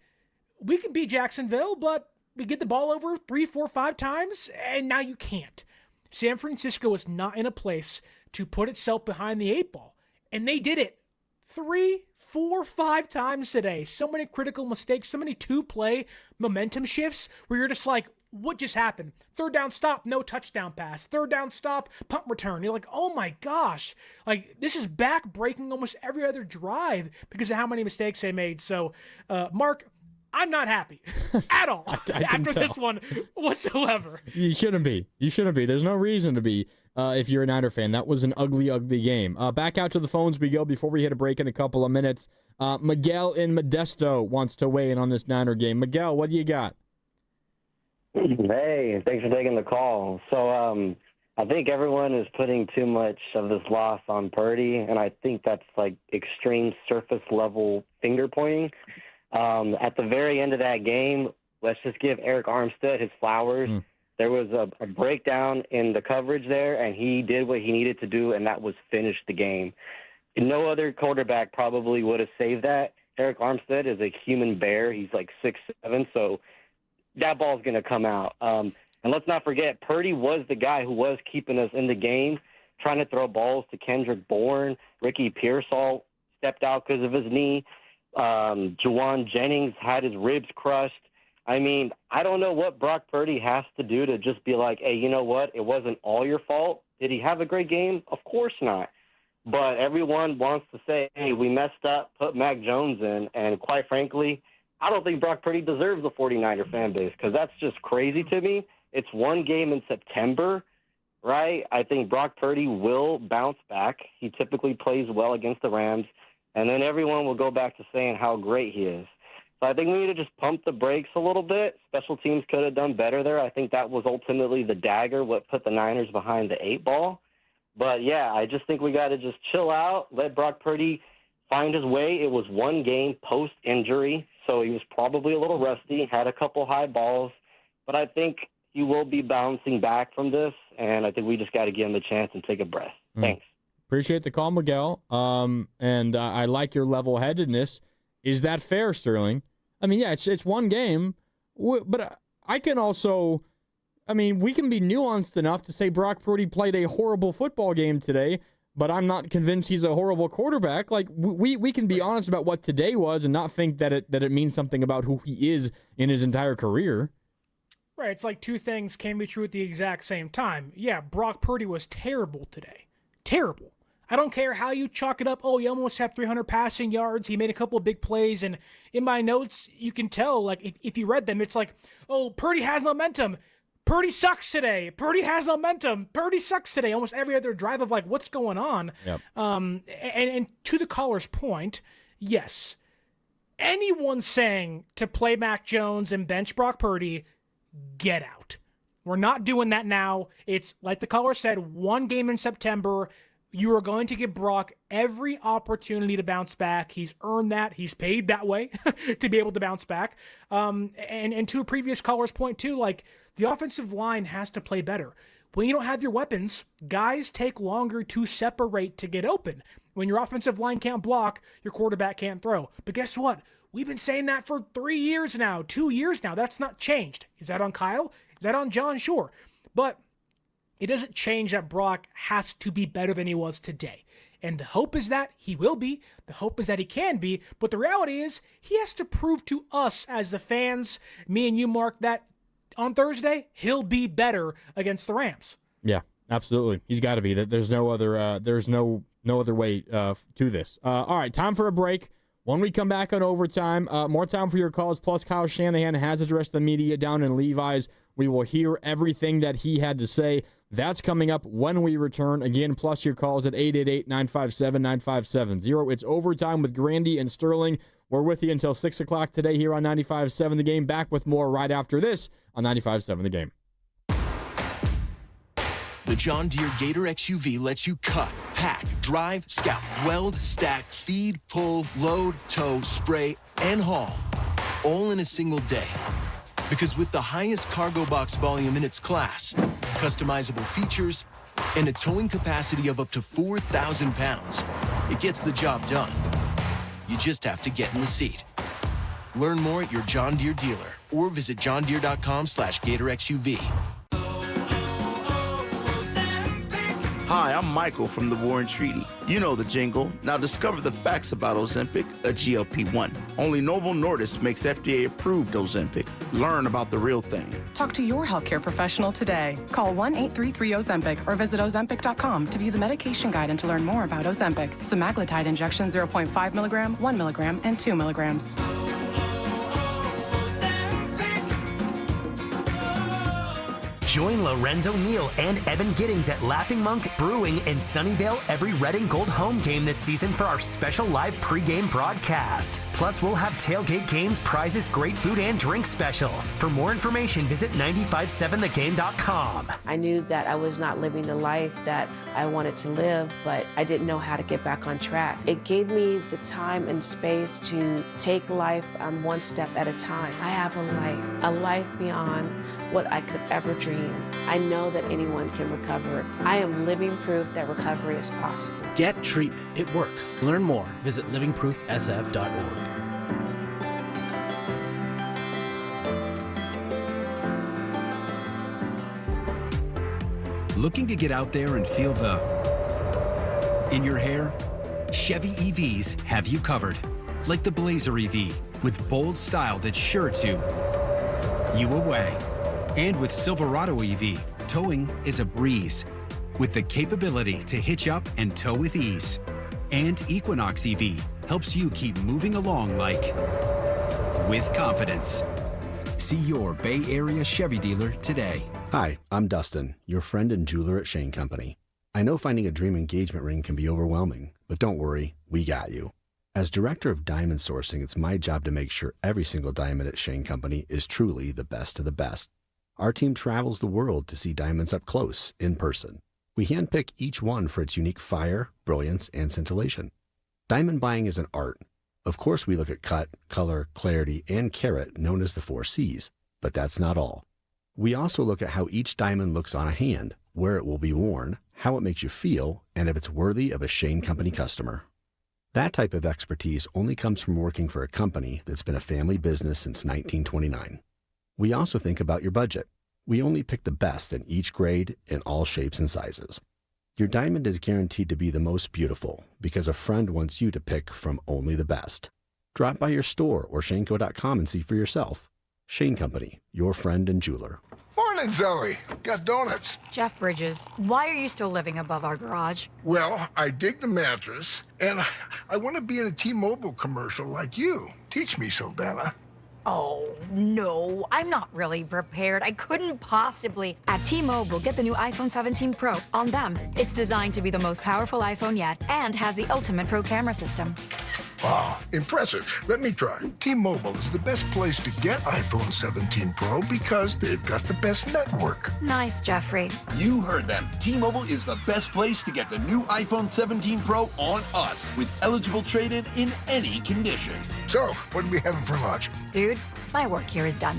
we can beat Jacksonville, but we get the ball over 3, 4, 5 times, and now you can't. San Francisco is not in a place to put itself behind the 8 ball. And they did it 3, 4, 5 times today. So many critical mistakes, so many 2-play momentum shifts where you're just like, what just happened? 3rd down stop, no touchdown pass. 3rd down stop, punt return. You're like, oh my gosh. Like, this is back-breaking almost every other drive because of how many mistakes they made. So, Mark, I'm not happy at all after this one whatsoever. You shouldn't be. There's no reason to be if you're a Niner fan. That was an ugly, ugly game. Back out to the phones we go before we hit a break in a couple of minutes. Miguel in Modesto wants to weigh in on this Niner game. Miguel, what do you got? Hey, thanks for taking the call. So I think everyone is putting too much of this loss on Purdy, and I think that's like extreme surface-level finger-pointing. At the very end of that game, let's just give Eric Armstead his flowers. There was a breakdown in the coverage there, and he did what he needed to do, and that was finish the game. No other quarterback probably would have saved that. Eric Armstead is a human bear. He's like 6'7", so that ball's going to come out. And let's not forget, Purdy was the guy who was keeping us in the game, trying to throw balls to Kendrick Bourne. Ricky Pearsall stepped out because of his knee. Juwan Jennings had his ribs crushed. I mean, I don't know what Brock Purdy has to do to just be like, hey, you know what? It wasn't all your fault. Did he have a great game? Of course not. But everyone wants to say, hey, we messed up, put Mac Jones in. And quite frankly, I don't think Brock Purdy deserves the 49er fan base because that's just crazy to me. It's one game in September, right? I think Brock Purdy will bounce back. He typically plays well against the Rams. And then everyone will go back to saying how great he is. So I think we need to just pump the brakes a little bit. Special teams could have done better there. I think that was ultimately the dagger, what put the Niners behind the 8 ball. But, yeah, I just think we got to just chill out, let Brock Purdy find his way. It was one game post-injury, so he was probably a little rusty, had a couple high balls. But I think he will be bouncing back from this, and I think we just got to give him a chance and take a breath. Thanks. Appreciate the call, Miguel. And I like your level-headedness. Is that fair, Sterling? I mean, yeah, it's one game, but I can also, I mean, we can be nuanced enough to say Brock Purdy played a horrible football game today, but I'm not convinced he's a horrible quarterback. Like, we can be honest about what today was and not think that it means something about who he is in his entire career. Right, it's like two things can be true at the exact same time. Yeah, Brock Purdy was terrible today. Terrible. I don't care how you chalk it up. Oh, he almost had 300 passing yards. He made a couple of big plays. And in my notes, you can tell, like, if you read them, it's like, oh, Purdy has momentum. Purdy sucks today. Purdy has momentum. Purdy sucks today. Almost every other drive of, like, what's going on? Yep. And to the caller's point, yes, anyone saying to play Mac Jones and bench Brock Purdy, get out. We're not doing that now. It's, like the caller said, one game in September. You are going to give Brock every opportunity to bounce back. He's earned that. He's paid that way to be able to bounce back. And to a previous caller's point, too, like, the offensive line has to play better. When you don't have your weapons, guys take longer to separate to get open. When your offensive line can't block, your quarterback can't throw. But guess what? We've been saying that for 3 years now, 2 years now. That's not changed. Is that on Kyle? Is that on John? Sure. But it doesn't change that Brock has to be better than he was today. And the hope is that he will be. The hope is that he can be. But the reality is he has to prove to us as the fans, me and you, Mark, that on Thursday he'll be better against the Rams. Yeah, absolutely. He's got to be. There's no other. There's no other way to this. All right, time for a break. When we come back on overtime, more time for your calls. Plus, Kyle Shanahan has addressed the media down in Levi's. We will hear everything that he had to say. That's coming up when we return. Again, plus your calls at 888-957-9570. It's overtime with Grandy and Sterling. We're with you until 6 o'clock today here on 95.7 The Game. Back with more right after this on 95.7 The Game. The John Deere Gator XUV lets you cut, pack, drive, scout, weld, stack, feed, pull, load, tow, spray, and haul, all in a single day. Because with the highest cargo box volume in its class, customizable features, and a towing capacity of up to 4,000 pounds, it gets the job done. You just have to get in the seat. Learn more at your John Deere dealer or visit johndeere.com/Gator XUV. Hi, I'm Michael from the War and Treaty. You know the jingle. Now discover the facts about Ozempic, a GLP-1. Only Novo Nordisk makes FDA-approved Ozempic. Learn about the real thing. Talk to your healthcare professional today. Call 1-833-OZEMPIC or visit Ozempic.com to view the medication guide and to learn more about Ozempic. Semaglutide injection 0.5 milligram, 1 milligram, and 2 milligrams. Join Lorenzo Neal and Evan Giddings at Laughing Monk Brewing in Sunnyvale every red and gold home game this season for our special live pregame broadcast. Plus, we'll have tailgate games, prizes, great food, and drink specials. For more information, visit 957thegame.com. I knew that I was not living the life that I wanted to live, but I didn't know how to get back on track. It gave me the time and space to take life one step at a time. I have a life beyond what I could ever dream. I know that anyone can recover. I am living proof that recovery is possible. Get treatment. It works. Learn more. Visit livingproofsf.org. Looking to get out there and feel the in your hair? Chevy EVs have you covered. Like the Blazer EV, with bold style that's sure to you away. And with Silverado EV, towing is a breeze, with the capability to hitch up and tow with ease. And Equinox EV helps you keep moving along like with confidence. See your Bay Area Chevy dealer today. Hi, I'm Dustin, your friend and jeweler at Shane Company. I know finding a dream engagement ring can be overwhelming, but don't worry, we got you. As director of diamond sourcing, it's my job to make sure every single diamond at Shane Company is truly the best of the best. Our team travels the world to see diamonds up close, in person. We handpick each one for its unique fire, brilliance, and scintillation. Diamond buying is an art. Of course, we look at cut, color, clarity, and carat, known as the 4 C's. But that's not all. We also look at how each diamond looks on a hand, where it will be worn, how it makes you feel, and if it's worthy of a Shane Company customer. That type of expertise only comes from working for a company that's been a family business since 1929. We also think about your budget. We only pick the best in each grade in all shapes and sizes. Your diamond is guaranteed to be the most beautiful because a friend wants you to pick from only the best. Drop by your store or shaneco.com and see for yourself. Shane Company, your friend and jeweler. Morning, Zoe. Got donuts. Jeff Bridges, why are you still living above our garage? Well, I dig the mattress, and I want to be in a T-Mobile commercial like you. Teach me, Saldana. Oh, no, I'm not really prepared. I couldn't possibly. At T-Mobile, get the new iPhone 17 Pro on them. It's designed to be the most powerful iPhone yet and has the ultimate pro camera system. Wow, impressive. Let me try. T-Mobile is the best place to get iPhone 17 Pro because they've got the best network. Nice, Jeffrey. You heard them. T-Mobile is the best place to get the new iPhone 17 Pro on us with eligible trade-in in any condition. So, what are we having for lunch? Dude, my work here is done.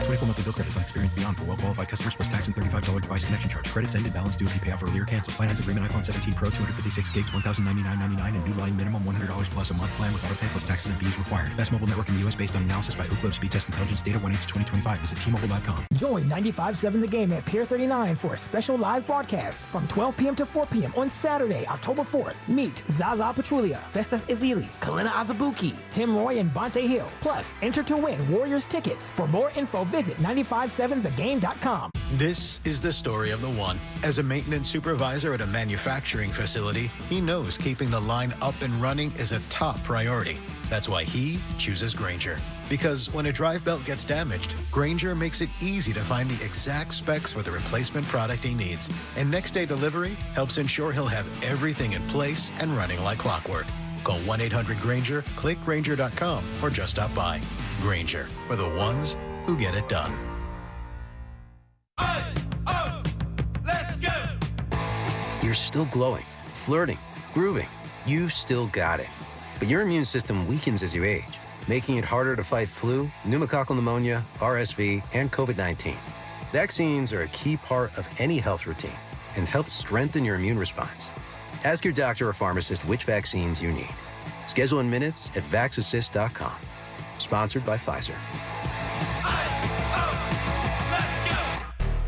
24 monthly bill credits on experience beyond for well-qualified customers plus tax and $35 device connection charge. Credits ended, balance due if you pay off earlier. Cancel. Finance agreement iPhone 17 Pro, 256 gigs, $1,099.99 and new line minimum $100 plus a month plan with auto pay plus taxes and fees required. Best mobile network in the U.S. based on analysis by Ookla Speed Test Intelligence data 1/2025. Visit T-Mobile.com. Join 95.7 The Game at Pier 39 for a special live broadcast from 12 p.m. to 4 p.m. on Saturday, October 4th. Meet Zaza Pachulia, Festus Ezeli, Kalina Azabuki, Tim Roy, and Bonte Hill. Plus, enter to win Warriors tickets. For more info, visit 957thegame.com. This is the story of the one. As a maintenance supervisor at a manufacturing facility, he knows keeping the line up and running is a top priority. That's why he chooses Grainger. Because when a drive belt gets damaged, Grainger makes it easy to find the exact specs for the replacement product he needs. And next-day delivery helps ensure he'll have everything in place and running like clockwork. Call 1-800-GRAINGER, click Grainger.com, or just stop by. Grainger, for the ones who get it done. Let's go! You're still glowing, flirting, grooving. You still got it. But your immune system weakens as you age, making it harder to fight flu, pneumococcal pneumonia, RSV, and COVID-19. Vaccines are a key part of any health routine and help strengthen your immune response. Ask your doctor or pharmacist which vaccines you need. Schedule in minutes at vaxassist.com. Sponsored by Pfizer.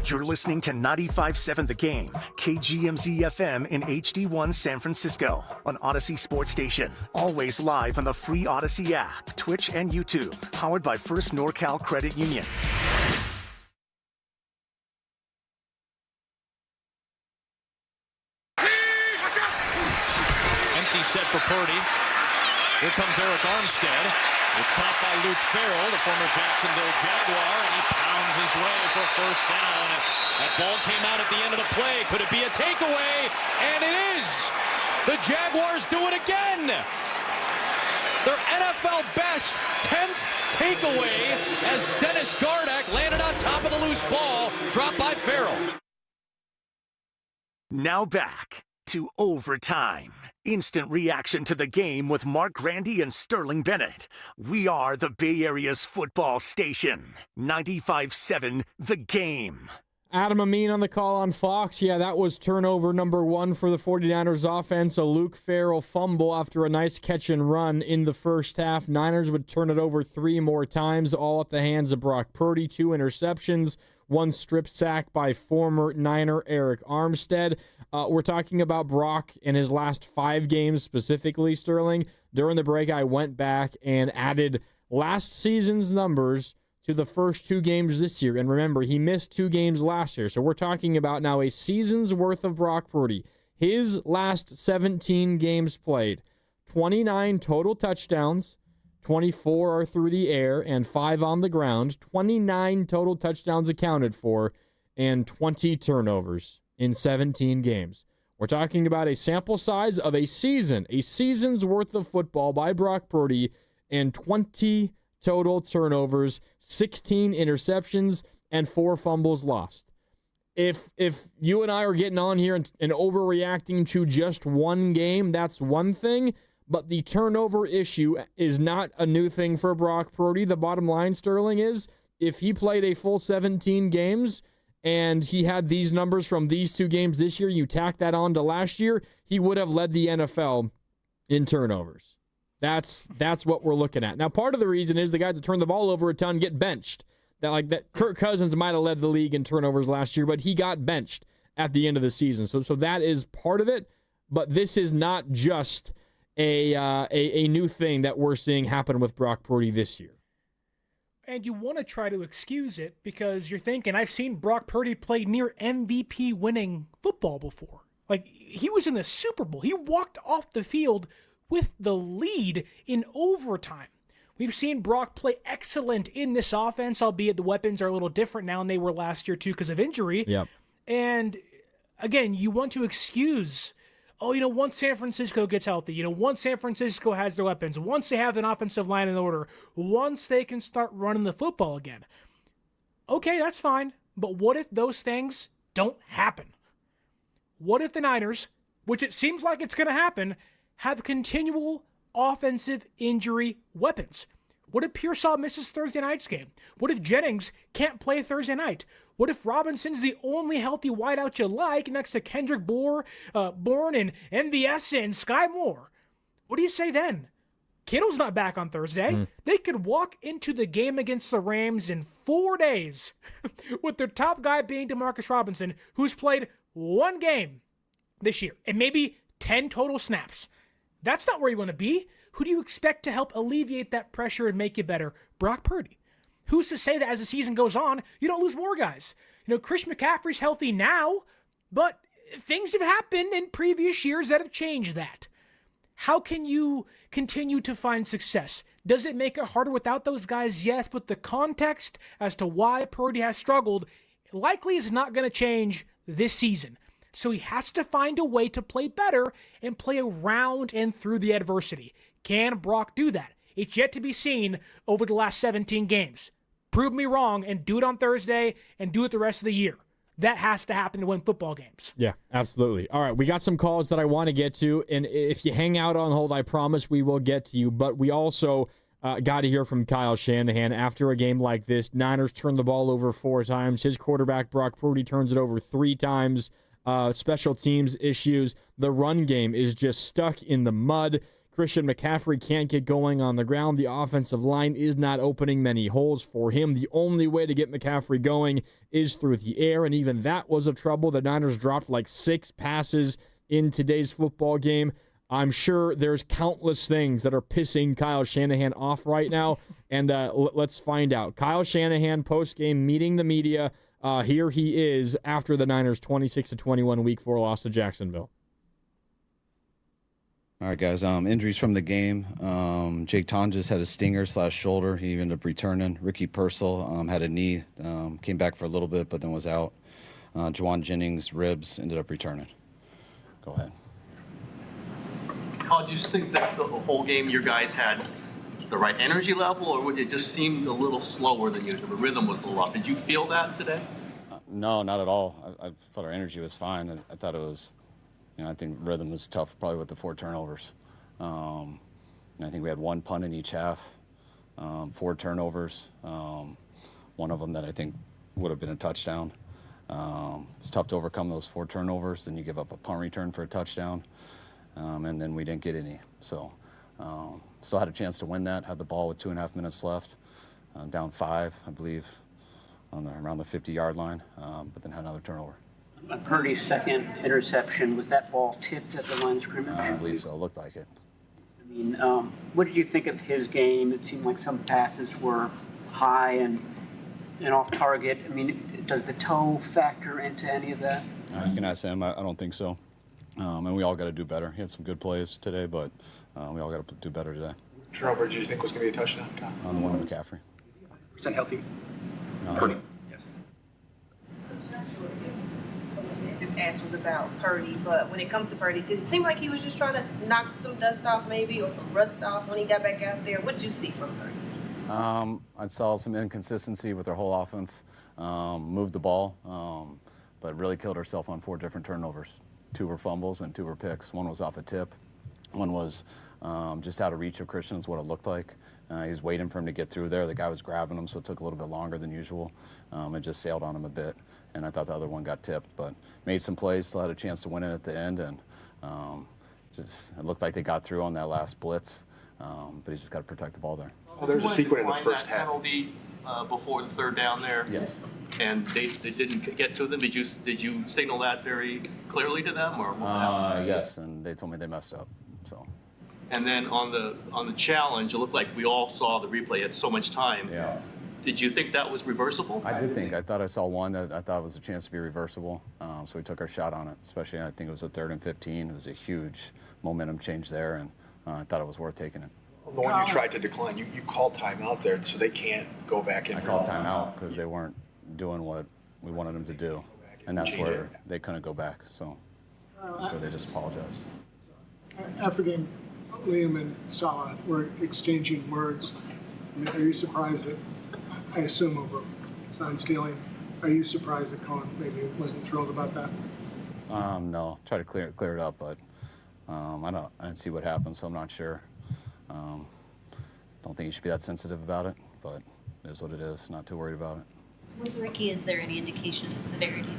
You're listening to 95.7 The Game, KGMZ FM in HD1 San Francisco, on Odyssey Sports Station. Always live on the free Odyssey app, Twitch, and YouTube. Powered by First NorCal Credit Union. Empty set for Purdy. Here comes Eric Armstead. It's caught by Luke Farrell, the former Jacksonville Jaguar, and he pounds his way for a first down. That ball came out at the end of the play. Could it be a takeaway? And it is! The Jaguars do it again! Their NFL best 10th takeaway as Dennis Gardeck landed on top of the loose ball, dropped by Farrell. Now back to overtime. Instant reaction to the game with Mark Grandy and Sterling Bennett. We are the Bay Area's football station. 95.7 The Game. Adam Amin on the call on Fox. Yeah, that was turnover number 1 for the 49ers offense. A Luke Farrell fumble after a nice catch and run in the first half. Niners would turn it over 3 more times, all at the hands of Brock Purdy. 2 interceptions, 1 strip sack by former Niner Eric Armstead. We're talking about Brock in his last 5 games specifically, Sterling. During the break, I went back and added last season's numbers to the first 2 games this year. And remember, he missed 2 games last year. So we're talking about now a season's worth of Brock Purdy. His last 17 games played, 29 total touchdowns, 24 are through the air, and 5 on the ground. 29 total touchdowns accounted for, and 20 turnovers in 17 games. We're talking about a sample size of a season's worth of football by Brock Purdy, and 20 total turnovers, 16 interceptions, and 4 fumbles lost. If you and I are getting on here and overreacting to just one game, that's one thing, but the turnover issue is not a new thing for Brock Purdy. The bottom line, Sterling, is if he played a full 17 games and he had these numbers from these 2 games this year, you tack that on to last year, he would have led the NFL in turnovers. That's what we're looking at. Now, part of the reason is the guys that turn the ball over a ton get benched. That Kirk Cousins might have led the league in turnovers last year, but he got benched at the end of the season. So that is part of it, but this is not just a new thing that we're seeing happen with Brock Purdy this year. And you want to try to excuse it because you're thinking, I've seen Brock Purdy play near MVP winning football before. Like, he was in the Super Bowl. He walked off the field with the lead in overtime. We've seen Brock play excellent in this offense, albeit the weapons are a little different now than they were last year too because of injury. Yep. And again, you want to excuse, once San Francisco gets healthy, once San Francisco has their weapons, once they have an offensive line in order, once they can start running the football again. Okay, that's fine. But what if those things don't happen? What if the Niners, which it seems like it's going to happen, have continual offensive injury weapons? What if Pearsall misses Thursday night's game? What if Jennings can't play Thursday night? What if Robinson's the only healthy wideout you like next to Kendrick Bourne and MVS and Sky Moore? What do you say then? Kittle's not back on Thursday. They could walk into the game against the Rams in 4 days with their top guy being Demarcus Robinson, who's played 1 game this year and maybe 10 total snaps. That's not where you want to be. Who do you expect to help alleviate that pressure and make you better? Brock Purdy. Who's to say that as the season goes on, you don't lose more guys? Chris McCaffrey's healthy now, but things have happened in previous years that have changed that. How can you continue to find success? Does it make it harder without those guys? Yes, but the context as to why Purdy has struggled likely is not going to change this season. So he has to find a way to play better and play around and through the adversity. Can Brock do that? It's yet to be seen over the last 17 games. Prove me wrong and do it on Thursday and do it the rest of the year. That has to happen to win football games. Yeah, absolutely. All right, we got some calls that I want to get to, and if you hang out on hold, I promise we will get to you. But we also got to hear from Kyle Shanahan after a game like this. Niners turned the ball over 4 times. His quarterback, Brock Purdy, turns it over 3 times. Special teams issues. The run game is just stuck in the mud. Christian McCaffrey can't get going on the ground. The offensive line is not opening many holes for him. The only way to get McCaffrey going is through the air, and even that was a trouble. The Niners dropped like 6 passes in today's football game. I'm sure there's countless things that are pissing Kyle Shanahan off right now, and let's find out. Kyle Shanahan, post-game, meeting the media. Here he is after the Niners' 26-21 Week 4 loss to Jacksonville. All right, guys. Injuries from the game. Jake Tonjes had a stinger/shoulder. He ended up returning. Ricky Purcell had a knee. Came back for a little bit, but then was out. Juwan Jennings, ribs, ended up returning. Go ahead. How do you think that the whole game your guys had the right energy level, or would it just seemed a little slower than usual? The rhythm was a little off. Did you feel that today? No, not at all. I thought our energy was fine. I thought it was... I think rhythm was tough, probably with the 4 turnovers. And I think we had 1 punt in each half, 4 turnovers. One of them that I think would have been a touchdown. It's tough to overcome those 4 turnovers. Then you give up a punt return for a touchdown, and then we didn't get any. So still had a chance to win that. Had the ball with 2.5 minutes left, down 5, I believe, around the 50-yard line, but then had another turnover. Purdy's second interception, was that ball tipped at the line of scrimmage? I believe so. It looked like it. I mean, what did you think of his game? It seemed like some passes were high and off target. I mean, does the toe factor into any of that? You can ask him. I don't think so. And we all got to do better. He had some good plays today, but we all got to do better today. Turnover, do you think was going to be a touchdown? On the one of McCaffrey. % healthy? Purdy. Just asked was about Purdy, but when it comes to Purdy, did it seem like he was just trying to knock some dust off maybe, or some rust off when he got back out there? What did you see from Purdy? I saw some inconsistency with our whole offense. Moved the ball, but really killed herself on 4 different turnovers. 2 were fumbles and 2 were picks. 1 was off a tip. 1 was just out of reach of Christian is what it looked like. He was waiting for him to get through there. The guy was grabbing him, so it took a little bit longer than usual. It just sailed on him a bit, and I thought the other one got tipped. But made some plays, still had a chance to win it at the end, and it looked like they got through on that last blitz. But he's just got to protect the ball there. Well, there's a sequence in the first half. Penalty before the 3rd down there. Yes. And they didn't get to them. Did you signal that very clearly to them, or? Yes, and they told me they messed up. So. And then on the challenge, it looked like we all saw the replay at so much time. Yeah. Did you think that was reversible? I did think. I thought I saw one that I thought was a chance to be reversible. So we took our shot on it, especially I think it was a 3rd and 15. It was a huge momentum change there, and I thought it was worth taking it. The one you tried to decline, you called timeout there, so they can't go back in. I called timeout because they weren't doing what we wanted them to do, and that's where they couldn't go back. So that's where they just apologized. After game, Liam and Salah were exchanging words. I mean, are you surprised that, I assume over sign stealing, are you surprised that Cohen maybe wasn't thrilled about that? No, try to clear it up, but I didn't see what happened, so I'm not sure. Don't think you should be that sensitive about it, but it is what it is. Not too worried about it. With Ricky, is there any indication of the severity?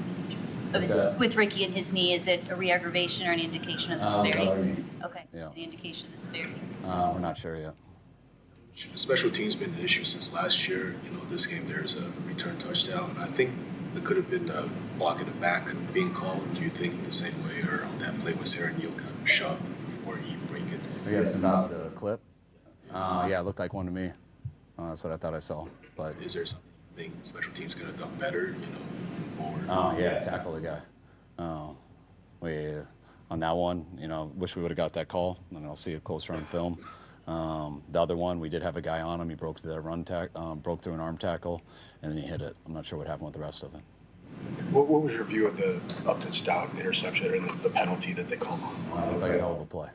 With Ricky and his knee, is it a re-aggravation or any indication of the severity? Okay. Yeah. Any indication of the severity? We're not sure yet. Special teams been an issue since last year. This game there's a return touchdown. I think there could have been a block in the back being called. Do you think the same way, or on that play was Aaron Neal kind of shoved before he break it? You guys saw the clip? Yeah, it looked like one to me. That's what I thought I saw. But is there something you think special teams could have done better? Moving forward. Yeah, tackle the guy. We on that one, wish we would have got that call. And I'll see it closer on film. The other one, we did have a guy on him. He broke through that broke through an arm tackle, and then he hit it. I'm not sure what happened with the rest of it. What was your view of the Upton Stout interception or the penalty that they called on? It looked like a hell of a play.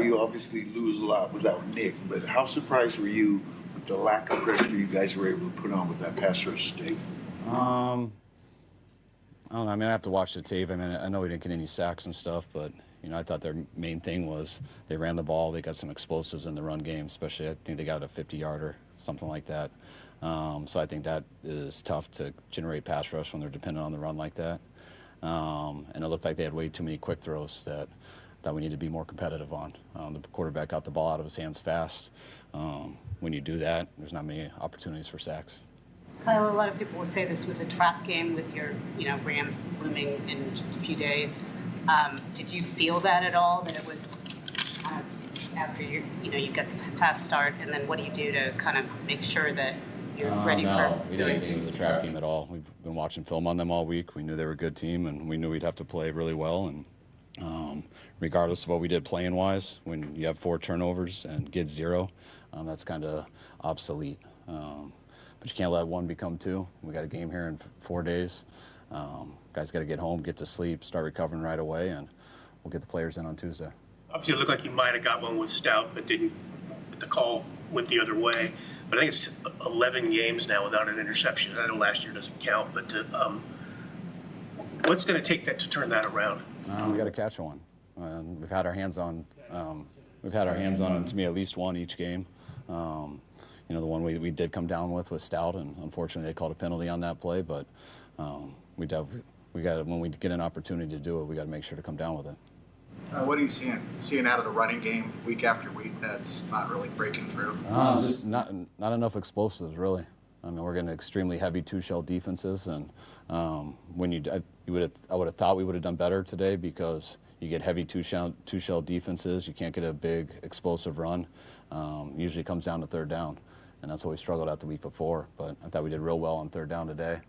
You obviously lose a lot without Nick, but how surprised were you with the lack of pressure you guys were able to put on with that pass rush today? I don't know. I mean, I have to watch the tape. I mean, I know we didn't get any sacks and stuff, but, I thought their main thing was they ran the ball. They got some explosives in the run game, especially I think they got a 50-yarder, something like that. So I think that is tough to generate pass rush when they're dependent on the run like that. And it looked like they had way too many quick throws that we need to be more competitive on. The quarterback got the ball out of his hands fast. When you do that, there's not many opportunities for sacks. Kyle, a lot of people will say this was a trap game with your, Rams looming in just a few days. Did you feel that at all? That it was kind of after you get the fast start, and then what do you do to kind of make sure that you're ready for? No, we didn't think it was a trap game at all. We've been watching film on them all week. We knew they were a good team, and we knew we'd have to play really well. And regardless of what we did playing wise, when you have 4 turnovers and get 0, that's kind of obsolete. But you can't let 1 become 2. We got a game here in 4 days. Guys got to get home, get to sleep, start recovering right away, and we'll get the players in on Tuesday. Obviously, it looked like you might have got one with Stout, but didn't. The call went the other way. But I think it's 11 games now without an interception. I know last year doesn't count, but what's going to take that to turn that around? We got to catch one. We've had our hands on. To me, at least one each game. The one we did come down with was Stout, and unfortunately they called a penalty on that play. But we got when we get an opportunity to do it, we got to make sure to come down with it. What are you seeing out of the running game week after week that's not really breaking through? Just not enough explosives, really. I mean, we're getting extremely heavy 2-shell defenses, and I would have thought we would have done better today because you get heavy two-shell defenses. You can't get a big explosive run. Usually comes down to 3rd down, and that's what we struggled at the week before. But I thought we did real well on 3rd down today.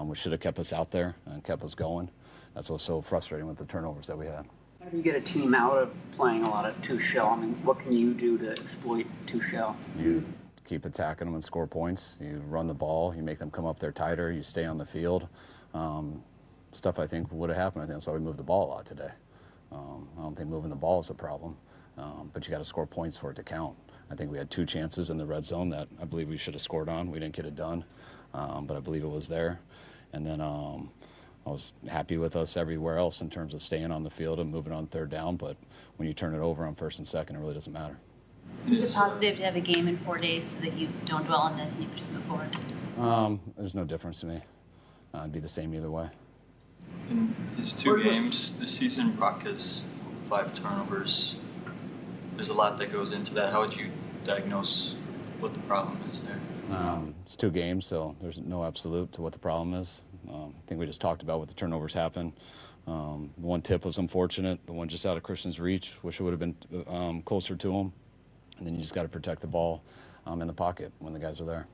We should have kept us out there and kept us going. That's what's so frustrating with the turnovers that we had. How do you get a team out of playing a lot of 2-shell? I mean, what can you do to exploit 2-shell? You keep attacking them and score points. You run the ball. You make them come up there tighter. You stay on the field. Stuff I think would have happened. I think that's why we moved the ball a lot today. I don't think moving the ball is a problem, but you got to score points for it to count. I think we had 2 chances in the red zone that I believe we should have scored on. We didn't get it done, but I believe it was there. And then I was happy with us everywhere else in terms of staying on the field and moving on 3rd down, but when you turn it over on 1st and 2nd, it really doesn't matter. Is it positive to have a game in 4 days so that you don't dwell on this and you can just move forward? There's no difference to me. It'd be the same either way. In his 2 games this season, Brock has 5 turnovers. There's a lot that goes into that. How would you diagnose what the problem is there? It's 2 games, so there's no absolute to what the problem is. I think we just talked about what the turnovers happen. The one tip was unfortunate. The one just out of Christian's reach. Wish it would have been closer to him. And then you just got to protect the ball in the pocket when the guys are there.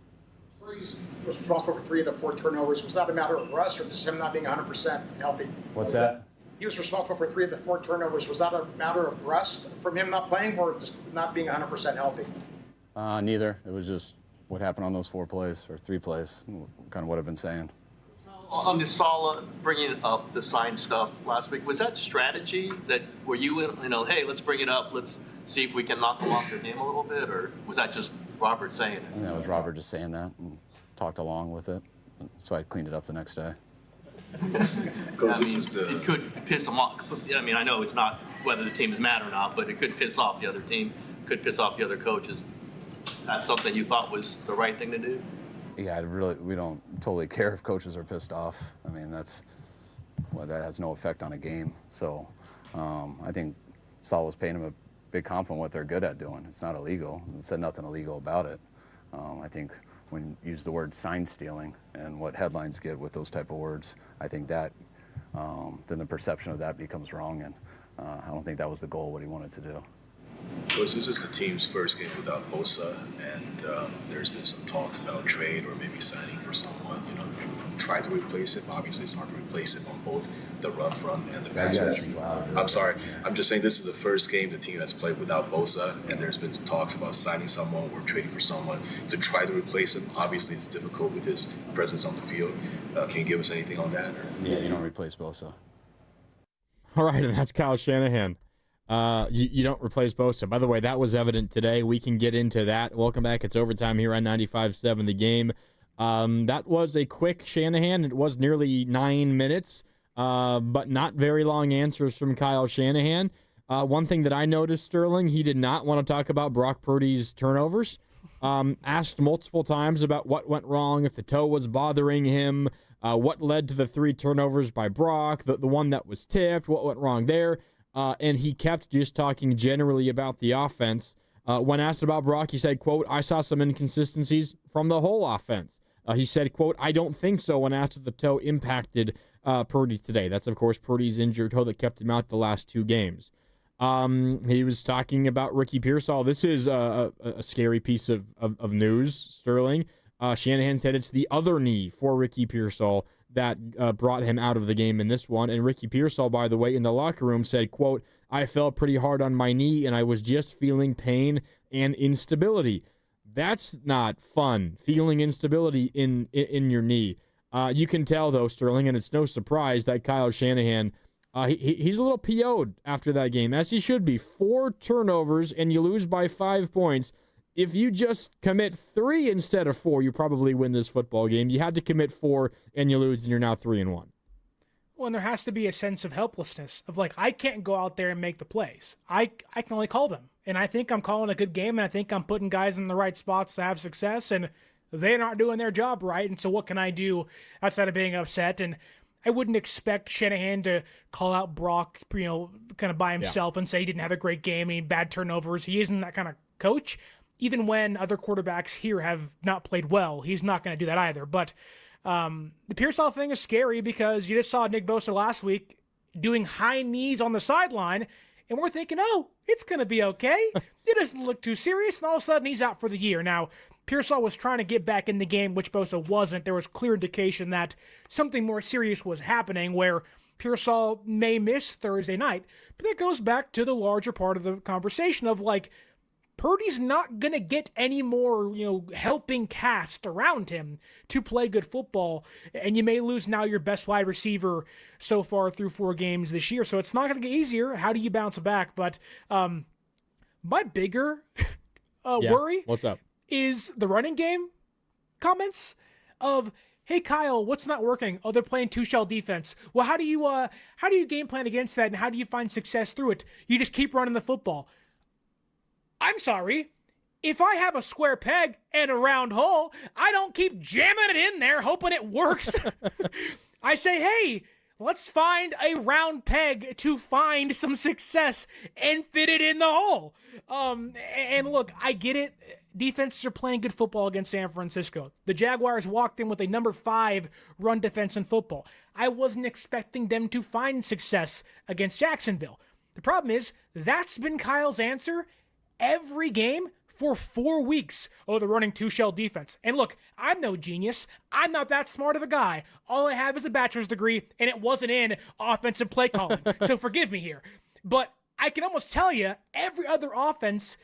He was responsible for 3 of the 4 turnovers. Was that a matter of rust or just him not being 100% healthy? What's that? He was responsible for 3 of the 4 turnovers. Was that a matter of rust from him not playing or just not being 100% healthy? Neither. It was just what happened on those 4 plays or 3 plays, kind of what I've been saying. On the Sala bringing up the sign stuff last week, was that strategy that were you hey, let's bring it up, let's see if we can knock them off their game a little bit, or was that just Robert saying it? I think it was Robert just saying that and talked along with it, so I cleaned it up the next day. It could piss them off. I mean, I know it's not whether the team is mad or not, but it could piss off the other team, could piss off the other coaches. That's something you thought was the right thing to do? Yeah, we don't totally care if coaches are pissed off. I mean, that has no effect on a game. So I think Saul was paying them a big compliment what they're good at doing. It's not illegal. It said nothing illegal about it. I think when you use the word sign stealing and what headlines get with those type of words, I think that then the perception of that becomes wrong, and I don't think that was the goal, what he wanted to do. Coach, this is the team's first game without Bosa, and there's been some talks about trade or maybe signing for someone, try to replace him. Obviously, it's hard to replace him on both the run front and the pass rush. I'm sorry. I'm just saying this is the first game the team has played without Bosa, and there's been talks about signing someone or trading for someone to try to replace him. Obviously, it's difficult with his presence on the field. Can you give us anything on that? Yeah, you don't replace Bosa. All right, and that's Kyle Shanahan. You don't replace Bosa. By the way, that was evident today. We can get into that. Welcome back. It's overtime here on 95.7 The Game. That was a quick Shanahan. It was nearly 9 minutes, but not very long answers from Kyle Shanahan. One thing that I noticed, Sterling, he did not want to talk about Brock Purdy's turnovers. Asked multiple times about what went wrong, if the toe was bothering him, what led to the 3 turnovers by Brock, the one that was tipped, what went wrong there. And he kept just talking generally about the offense. When asked about Brock, he said, quote, "I saw some inconsistencies from the whole offense." He said, quote, "I don't think so," when asked if the toe impacted Purdy today. That's, of course, Purdy's injured toe that kept him out the last 2 games. He was talking about Ricky Pearsall. This is a scary piece of news, Sterling. Shanahan said it's the other knee for Ricky Pearsall that brought him out of the game in this one. And Ricky Pearsall, by the way, in the locker room said, quote, "I fell pretty hard on my knee and I was just feeling pain and instability." That's not fun, feeling instability in your knee. You can tell, though, Sterling, and it's no surprise that Kyle Shanahan, he's a little PO'd after that game, as he should be. 4 turnovers and you lose by 5 points. If you just commit 3 instead of 4, you probably win this football game. You had to commit 4 and you lose, and you're now 3-1. Well, and there has to be a sense of helplessness of like, I can't go out there and make the plays. I can only call them. And I think I'm calling a good game, and I think I'm putting guys in the right spots to have success, and they're not doing their job right. And so what can I do outside of being upset? And I wouldn't expect Shanahan to call out Brock, kind of by himself and say he didn't have a great game, bad turnovers. He isn't that kind of coach. Even when other quarterbacks here have not played well, he's not going to do that either. But the Pearsall thing is scary because you just saw Nick Bosa last week doing high knees on the sideline, and we're thinking, oh, it's going to be okay. It doesn't look too serious, and all of a sudden he's out for the year. Now, Pearsall was trying to get back in the game, which Bosa wasn't. There was clear indication that something more serious was happening where Pearsall may miss Thursday night. But that goes back to the larger part of the conversation of like, Purdy's not going to get any more, helping cast around him to play good football. And you may lose now your best wide receiver so far through 4 games this year. So it's not going to get easier. How do you bounce back? But my bigger worry what's up? Is the running game comments of, hey, Kyle, what's not working? Oh, they're playing 2-shell defense. Well, how do you game plan against that? And how do you find success through it? You just keep running the football. I'm sorry. If I have a square peg and a round hole, I don't keep jamming it in there hoping it works. I say, hey, let's find a round peg to find some success and fit it in the hole. And look, I get it. Defenses are playing good football against San Francisco. The Jaguars walked in with a number 5 run defense in football. I wasn't expecting them to find success against Jacksonville. The problem is, that's been Kyle's answer every game for 4 weeks. Oh, they're running 2-shell defense. And look, I'm no genius. I'm not that smart of a guy. All I have is a bachelor's degree, and it wasn't in offensive play calling. So forgive me here. But I can almost tell you, every other offense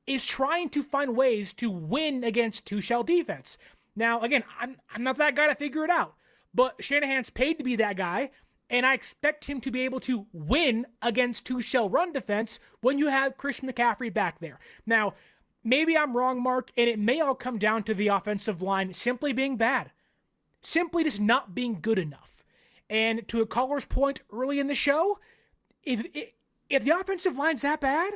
is trying to find ways to win against 2-shell defense. Now, again, I'm not that guy to figure it out. But Shanahan's paid to be that guy, and I expect him to be able to win against 2-shell run defense when you have Christian McCaffrey back there. Now, maybe I'm wrong, Mark, and it may all come down to the offensive line simply being bad. Simply just not being good enough. And to a caller's point early in the show, if the offensive line's that bad,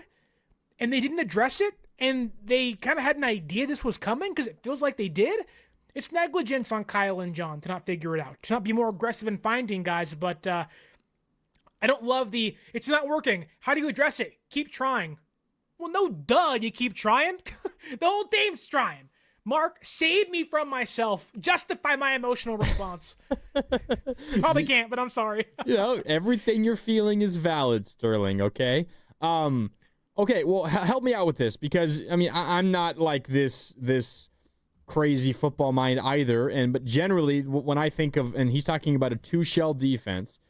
and they didn't address it, and they kind of had an idea this was coming, because it feels like they did, it's negligence on Kyle and John to not figure it out. To not be more aggressive in finding guys, but I don't love it's not working. How do you address it? Keep trying. Well, no duh, you keep trying. The whole team's trying. Mark, save me from myself. Justify my emotional response. Probably can't, but I'm sorry. Everything you're feeling is valid, Sterling, okay? Okay, well, help me out with this, because, I'm not like this crazy football mind either, but generally, when I think of, and he's talking about a 2-shell defense,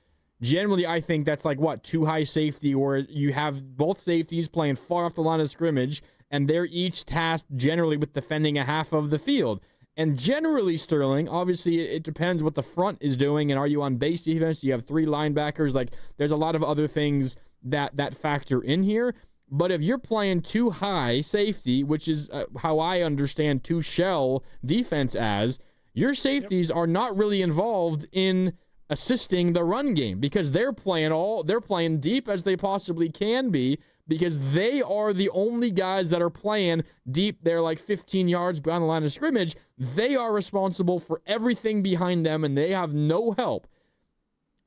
generally I think that's like, too high safety, where you have both safeties playing far off the line of scrimmage, and they're each tasked generally with defending a half of the field. And generally, Sterling, obviously it depends what the front is doing, and are you on base defense? You have 3 linebackers. Like, there's a lot of other things that factor in here. But if you're playing too high safety, which is how I understand 2-shell defense as, Your safeties are not really involved in assisting the run game because they're playing deep as they possibly can be because they are the only guys that are playing deep. They're like 15 yards behind the line of scrimmage. They are responsible for everything behind them, and they have no help.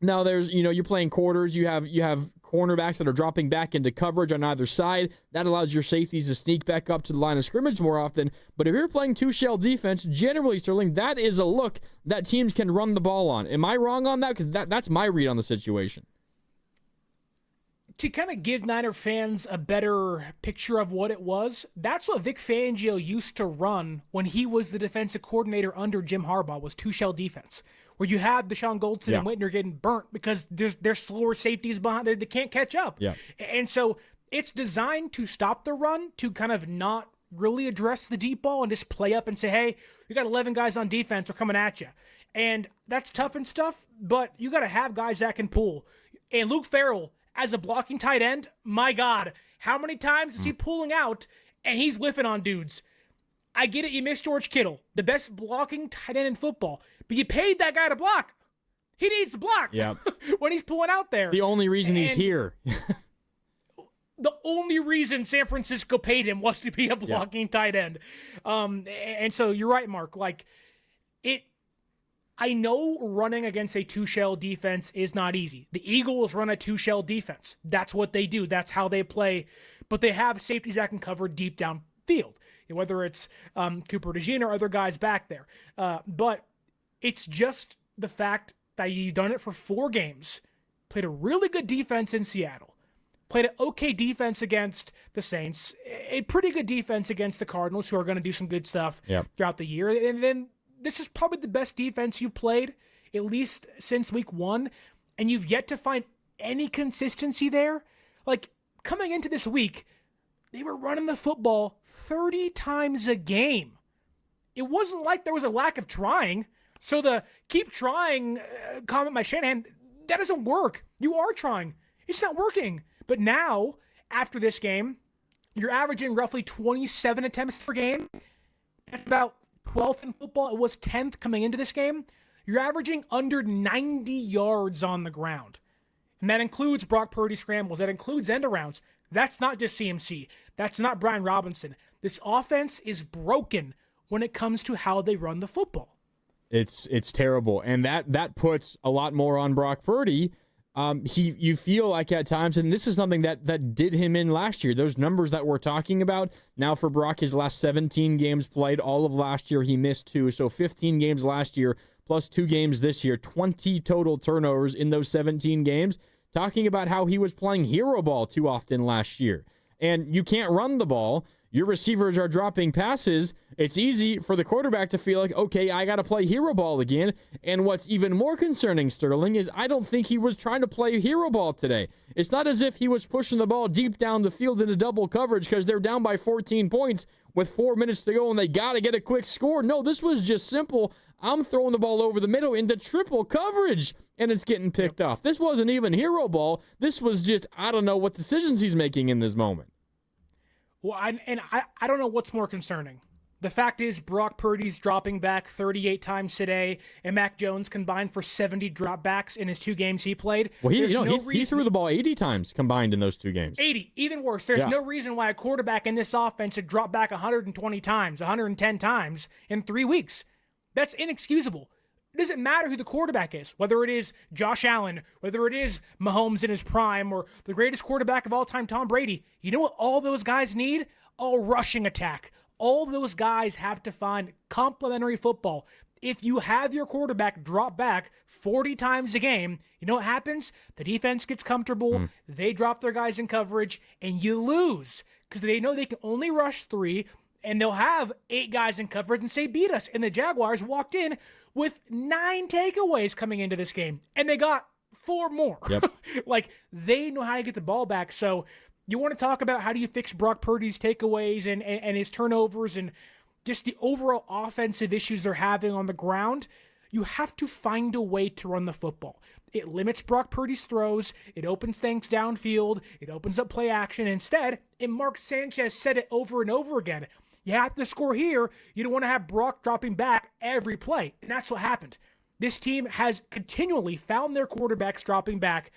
Now there's, you're playing quarters. You have cornerbacks that are dropping back into coverage on either side. That allows your safeties to sneak back up to the line of scrimmage more often. But if you're playing two-shell defense, generally, Sterling, that is a look that teams can run the ball on. Am I wrong on that? Because that's my read on the situation. To kind of give Niner fans a better picture of what it was, that's what Vic Fangio used to run when he was the defensive coordinator under Jim Harbaugh, was two-shell defense, where you have Deshaun Goldson and Whitner getting burnt because there's slower safeties behind. They can't catch up. Yeah. And so it's designed to stop the run, to kind of not really address the deep ball and just play up and say, hey, we got 11 guys on defense. We're coming at you. And that's tough and stuff, but you got to have guys that can pull. And Luke Farrell, as a blocking tight end, my God, how many times is he pulling out and he's whiffing on dudes? I get it, you miss George Kittle, the best blocking tight end in football, but you paid that guy to block. He needs to block when he's pulling out there. The only reason he's here. The only reason San Francisco paid him was to be a blocking tight end. And so you're right, Mark. I know running against a two-shell defense is not easy. The Eagles run a two-shell defense. That's what they do. That's how they play. But they have safeties that can cover deep downfield, whether it's Cooper DeJean or other guys back there. But it's just the fact that you've done it for 4 games, played a really good defense in Seattle, played an okay defense against the Saints, a pretty good defense against the Cardinals, who are going to do some good stuff throughout the year. And then this is probably the best defense you played, at least since week 1, and you've yet to find any consistency there. Like, coming into this week, they were running the football 30 times a game. It wasn't like there was a lack of trying. So the keep trying comment by Shanahan, that doesn't work. You are trying. It's not working. But now, after this game, you're averaging roughly 27 attempts per game. That's about 12th in football. It was 10th coming into this game. You're averaging under 90 yards on the ground. And that includes Brock Purdy scrambles. That includes end arounds. That's not just CMC. That's not Brian Robinson. This offense is broken when it comes to how they run the football. It's terrible. And that puts a lot more on Brock Purdy. You feel like at times, and this is something that did him in last year, those numbers that we're talking about. Now for Brock, his last 17 games played, all of last year he missed 2, so 15 games last year plus 2 games this year, 20 total turnovers in those 17 games, talking about how he was playing hero ball too often last year. And you can't run the ball. Your receivers are dropping passes. It's easy for the quarterback to feel like, okay, I got to play hero ball again. And what's even more concerning, Sterling, is I don't think he was trying to play hero ball today. It's not as if he was pushing the ball deep down the field into double coverage because they're down by 14 points with 4 minutes to go and they got to get a quick score. No, this was just simple. I'm throwing the ball over the middle into triple coverage, and it's getting picked off. This wasn't even hero ball. This was just, I don't know what decisions he's making in this moment. Well, I don't know what's more concerning. The fact is Brock Purdy's dropping back 38 times today, and Mac Jones combined for 70 dropbacks in his 2 games he played. Well, he threw the ball 80 times combined in those 2 games. 80, even worse. There's no reason why a quarterback in this offense should drop back 120 times, 110 times in 3 weeks. That's inexcusable. It doesn't matter who the quarterback is, whether it is Josh Allen, whether it is Mahomes in his prime, or the greatest quarterback of all time, Tom Brady. You know what all those guys need? A rushing attack. All those guys have to find complementary football. If you have your quarterback drop back 40 times a game, you know what happens? The defense gets comfortable, they drop their guys in coverage, and you lose because they know they can only rush 3, and they'll have 8 guys in coverage and say, beat us. And the Jaguars walked in with 9 takeaways coming into this game, and they got 4 more. Yep. Like, they know how to get the ball back. So you want to talk about how do you fix Brock Purdy's takeaways and his turnovers and just the overall offensive issues they're having on the ground? You have to find a way to run the football. It limits Brock Purdy's throws. It opens things downfield. It opens up play action. Instead, and Mark Sanchez said it over and over again, You have to score here. You don't want to have Brock dropping back every play. And that's what happened. This team has continually found their quarterbacks dropping back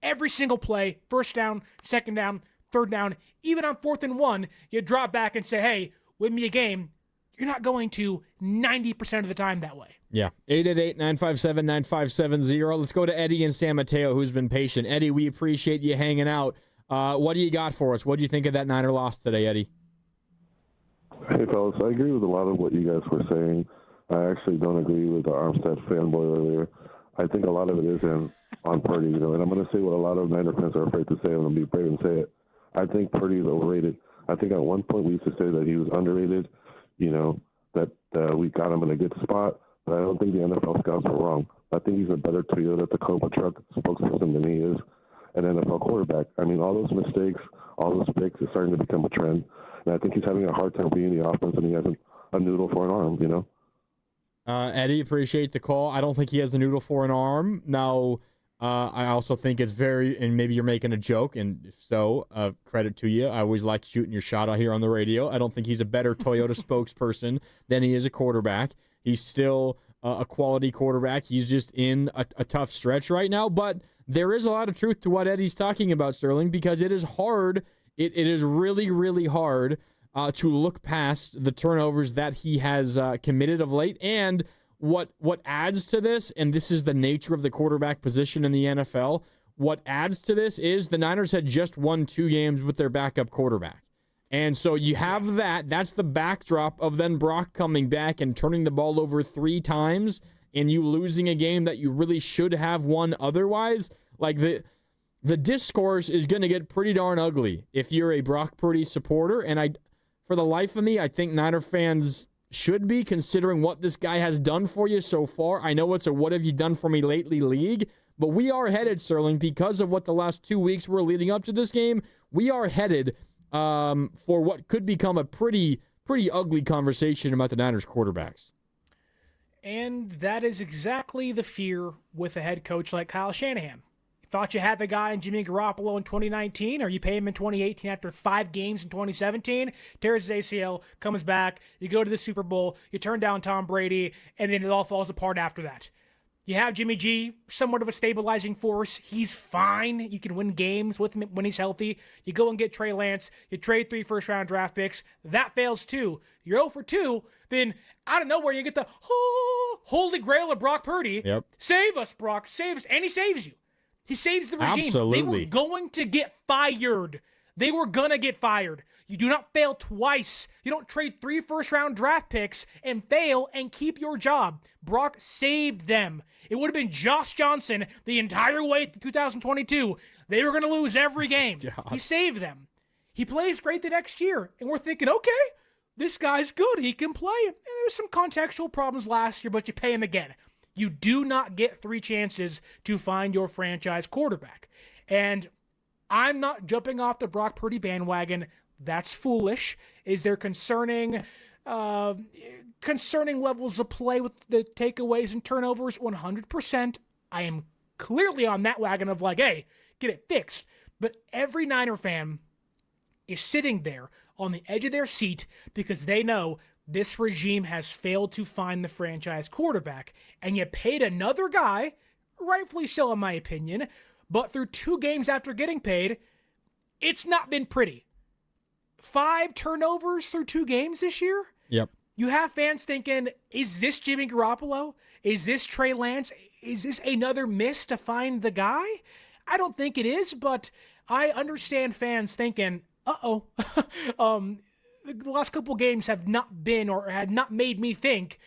every single play, first down, second down, third down. Even on 4th and 1, you drop back and say, hey, win me a game. You're not going to 90% of the time that way. Yeah. 888-957-9570. Let's go to Eddie in San Mateo, who's been patient. Eddie, we appreciate you hanging out. What do you got for us? What do you think of that Niner loss today, Eddie? Hey, fellas, I agree with a lot of what you guys were saying. I actually don't agree with the Armstead fanboy earlier. I think a lot of it is on Purdy, and I'm going to say what a lot of Niner fans are afraid to say. I'm going to be brave and say it. I think Purdy is overrated. I think at one point we used to say that he was underrated, that we got him in a good spot, but I don't think the NFL scouts were wrong. I think he's a better Toyota Tacoma truck spokesperson than he is an NFL quarterback. I mean, all those mistakes, all those picks is starting to become a trend, and I think he's having a hard time being the offense, and he has a noodle for an arm, Eddie, appreciate the call. I don't think he has a noodle for an arm. Now, I also think it's and maybe you're making a joke, and if so, credit to you. I always like shooting your shot out here on the radio. I don't think he's a better Toyota spokesperson than he is a quarterback. He's still a quality quarterback. He's just in a tough stretch right now, but there is a lot of truth to what Eddie's talking about, Sterling, because it is hard. It is really, really hard to look past the turnovers that he has committed of late. And what adds to this, and this is the nature of the quarterback position in the NFL, what adds to this is the Niners had just won 2 games with their backup quarterback. And so you have that. That's the backdrop of then Brock coming back and turning the ball over 3 times and you losing a game that you really should have won otherwise. Like the discourse is going to get pretty darn ugly if you're a Brock Purdy supporter. And for the life of me, I think Niner fans should be, considering what this guy has done for you so far. I know it's a what have you done for me lately league, but we are headed, Sterling, because of what the last 2 weeks were leading up to this game, we are headed for what could become a pretty ugly conversation about the Niners quarterbacks. And that is exactly the fear with a head coach like Kyle Shanahan. You thought you had the guy in Jimmy Garoppolo in 2019, or you pay him in 2018 after 5 games in 2017, tears his ACL, comes back, you go to the Super Bowl, you turn down Tom Brady, and then it all falls apart after that. You have Jimmy G, somewhat of a stabilizing force. He's fine. You can win games with him when he's healthy. You go and get Trey Lance. You trade 3 first-round draft picks. That fails too. You're 0 for 2. Then, out of nowhere, you get the holy grail of Brock Purdy. Yep. Save us, Brock. Save us. And he saves you. He saves the regime. Absolutely. They were going to get fired. They were going to get fired. You do not fail twice. You don't trade 3 first-round draft picks and fail and keep your job. Brock saved them. It would have been Josh Johnson the entire way to 2022. They were going to lose every game. God. He saved them. He plays great the next year. And we're thinking, okay, this guy's good. He can play. And there's some contextual problems last year, but you pay him again. You do not get 3 chances to find your franchise quarterback. And I'm not jumping off the Brock Purdy bandwagon. That's foolish. Is there concerning levels of play with the takeaways and turnovers? 100%. I am clearly on that wagon of like, hey, get it fixed. But every Niner fan is sitting there on the edge of their seat because they know this regime has failed to find the franchise quarterback. And you paid another guy, rightfully so in my opinion, but through 2 games after getting paid, it's not been pretty. 5 turnovers through 2 games this year? Yep. You have fans thinking, is this Jimmy Garoppolo? Is this Trey Lance? Is this another miss to find the guy? I don't think it is, but I understand fans thinking, the last couple games have not been or had not made me think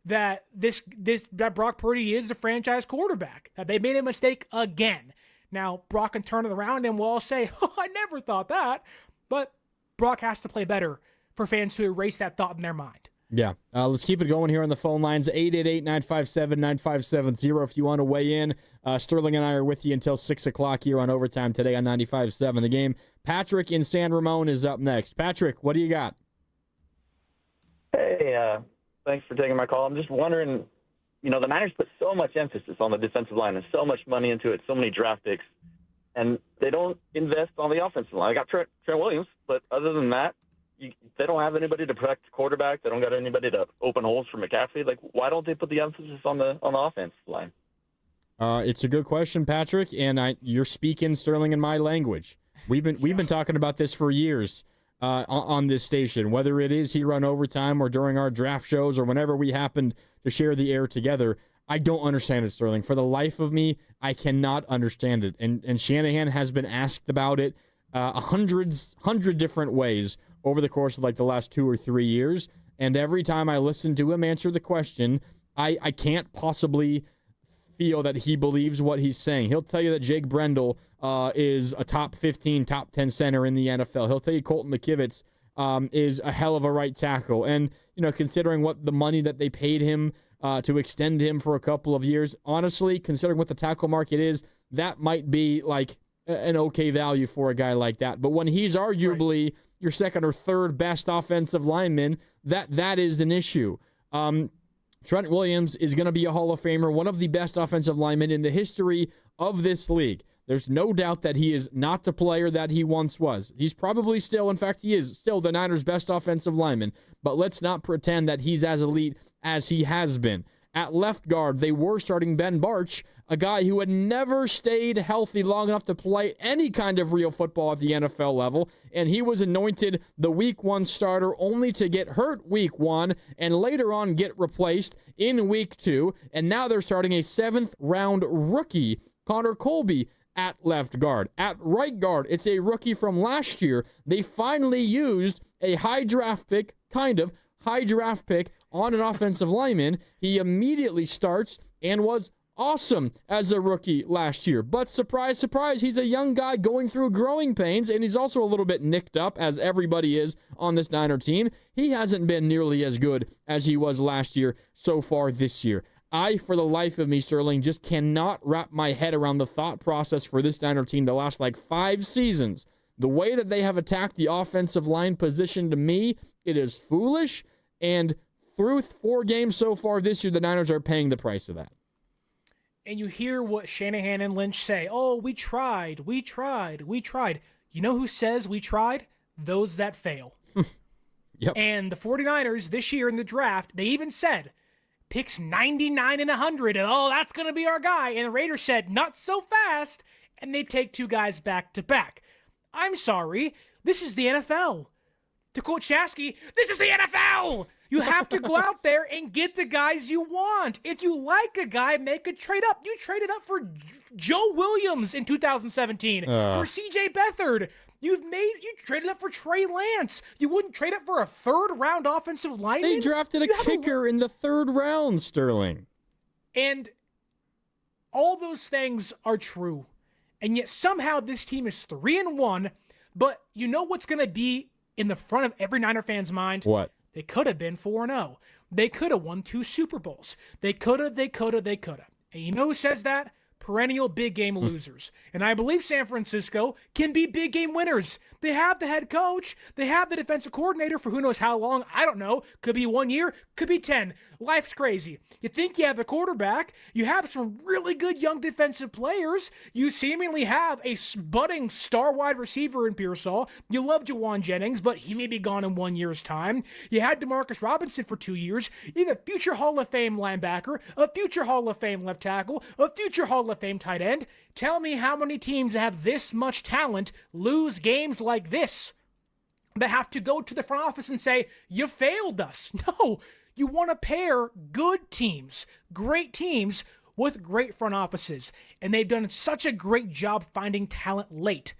that that Brock Purdy is the franchise quarterback. That they made a mistake again. Now, Brock can turn it around and we'll all say, I never thought that. But Brock has to play better for fans to erase that thought in their mind. Yeah. Let's keep it going here on the phone lines. 888-957-9570 if you want to weigh in. Sterling and I are with you until 6 o'clock here on Overtime today on 95.7 The Game. Patrick in San Ramon is up next. Patrick, what do you got? Hey, thanks for taking my call. I'm just wondering, the Niners put so much emphasis on the defensive line and so much money into it, so many draft picks, and they don't invest on the offensive line. I got Trent Williams, but other than that, they don't have anybody to protect the quarterback. They don't got anybody to open holes for McCaffrey. Like, why don't they put the emphasis on the offensive line? It's a good question, Patrick, and you're speaking Sterling in my language. We've been talking about this for years on this station, whether it is here on Overtime or during our draft shows or whenever we happen to share the air together. I don't understand it, Sterling. For the life of me, I cannot understand it. And Shanahan has been asked about it 100 different ways over the course of like the last 2 or 3 years. And every time I listen to him answer the question, I can't possibly feel that he believes what he's saying. He'll tell you that Jake Brendel is a top 15, top 10 center in the NFL. He'll tell you Colton McKivitz is a hell of a right tackle. And, considering what the money that they paid him to extend him for a couple of years, honestly, considering what the tackle market is, that might be like an okay value for a guy like that. But when he's arguably your second or third best offensive lineman, that is an issue. Trent Williams is going to be a Hall of Famer, one of the best offensive linemen in the history of this league. There's no doubt that he is not the player that he once was. He's probably still, in fact, he is still the Niners' best offensive lineman, but let's not pretend that he's as elite as he has been. At left guard, they were starting Ben Bartch, a guy who had never stayed healthy long enough to play any kind of real football at the NFL level, and he was anointed the Week 1 starter only to get hurt Week 1 and later on get replaced in Week 2, and now they're starting a 7th-round rookie, Connor Colby, at left guard. At right guard, it's a rookie from last year. They finally used a high draft pick on an offensive lineman. He immediately starts and was awesome as a rookie last year. But surprise, surprise, he's a young guy going through growing pains, and he's also a little bit nicked up, as everybody is on this Niner team. He hasn't been nearly as good as he was last year so far this year. I, for the life of me, Sterling, just cannot wrap my head around the thought process for this Niner team the last 5 seasons. The way that they have attacked the offensive line position, to me, it is foolish, and through 4 games so far this year, the Niners are paying the price of that. And you hear what Shanahan and Lynch say, oh, we tried. You know who says we tried? Those that fail. Yep. And the 49ers this year in the draft, they even said, picks 99 and 100, and that's going to be our guy. And the Raiders said, not so fast, and they take 2 guys back to back. I'm sorry, this is the NFL. To quote Shasky, this is the NFL! You have to go out there and get the guys you want. If you like a guy, make a trade up. You traded up for Joe Williams in 2017, for C.J. Beathard. You traded up for Trey Lance. You wouldn't trade up for a 3rd-round offensive lineman? They drafted a kicker in the 3rd round, Sterling. And all those things are true. And yet somehow this team is 3-1, but you know what's going to be in the front of every Niner fan's mind? What? They could have been 4-0. They could have won 2 Super Bowls. They could have. And you know who says that? Perennial big game losers. And I believe San Francisco can be big game winners. They have the head coach. They have the defensive coordinator for who knows how long. I don't know. Could be 1 year. Could be 10. Life's crazy. You think you have the quarterback. You have some really good young defensive players. You seemingly have a budding star wide receiver in Pearsall. You love Jawan Jennings, but he may be gone in 1 year's time. You had DeMarcus Robinson for 2 years. You have a future Hall of Fame linebacker, a future Hall of Fame left tackle, a future Hall of Fame tight end. Tell me how many teams that have this much talent lose games like this, that have to go to the front office and say, you failed us. No, you want to pair good teams, great teams, with great front offices. And they've done such a great job finding talent late.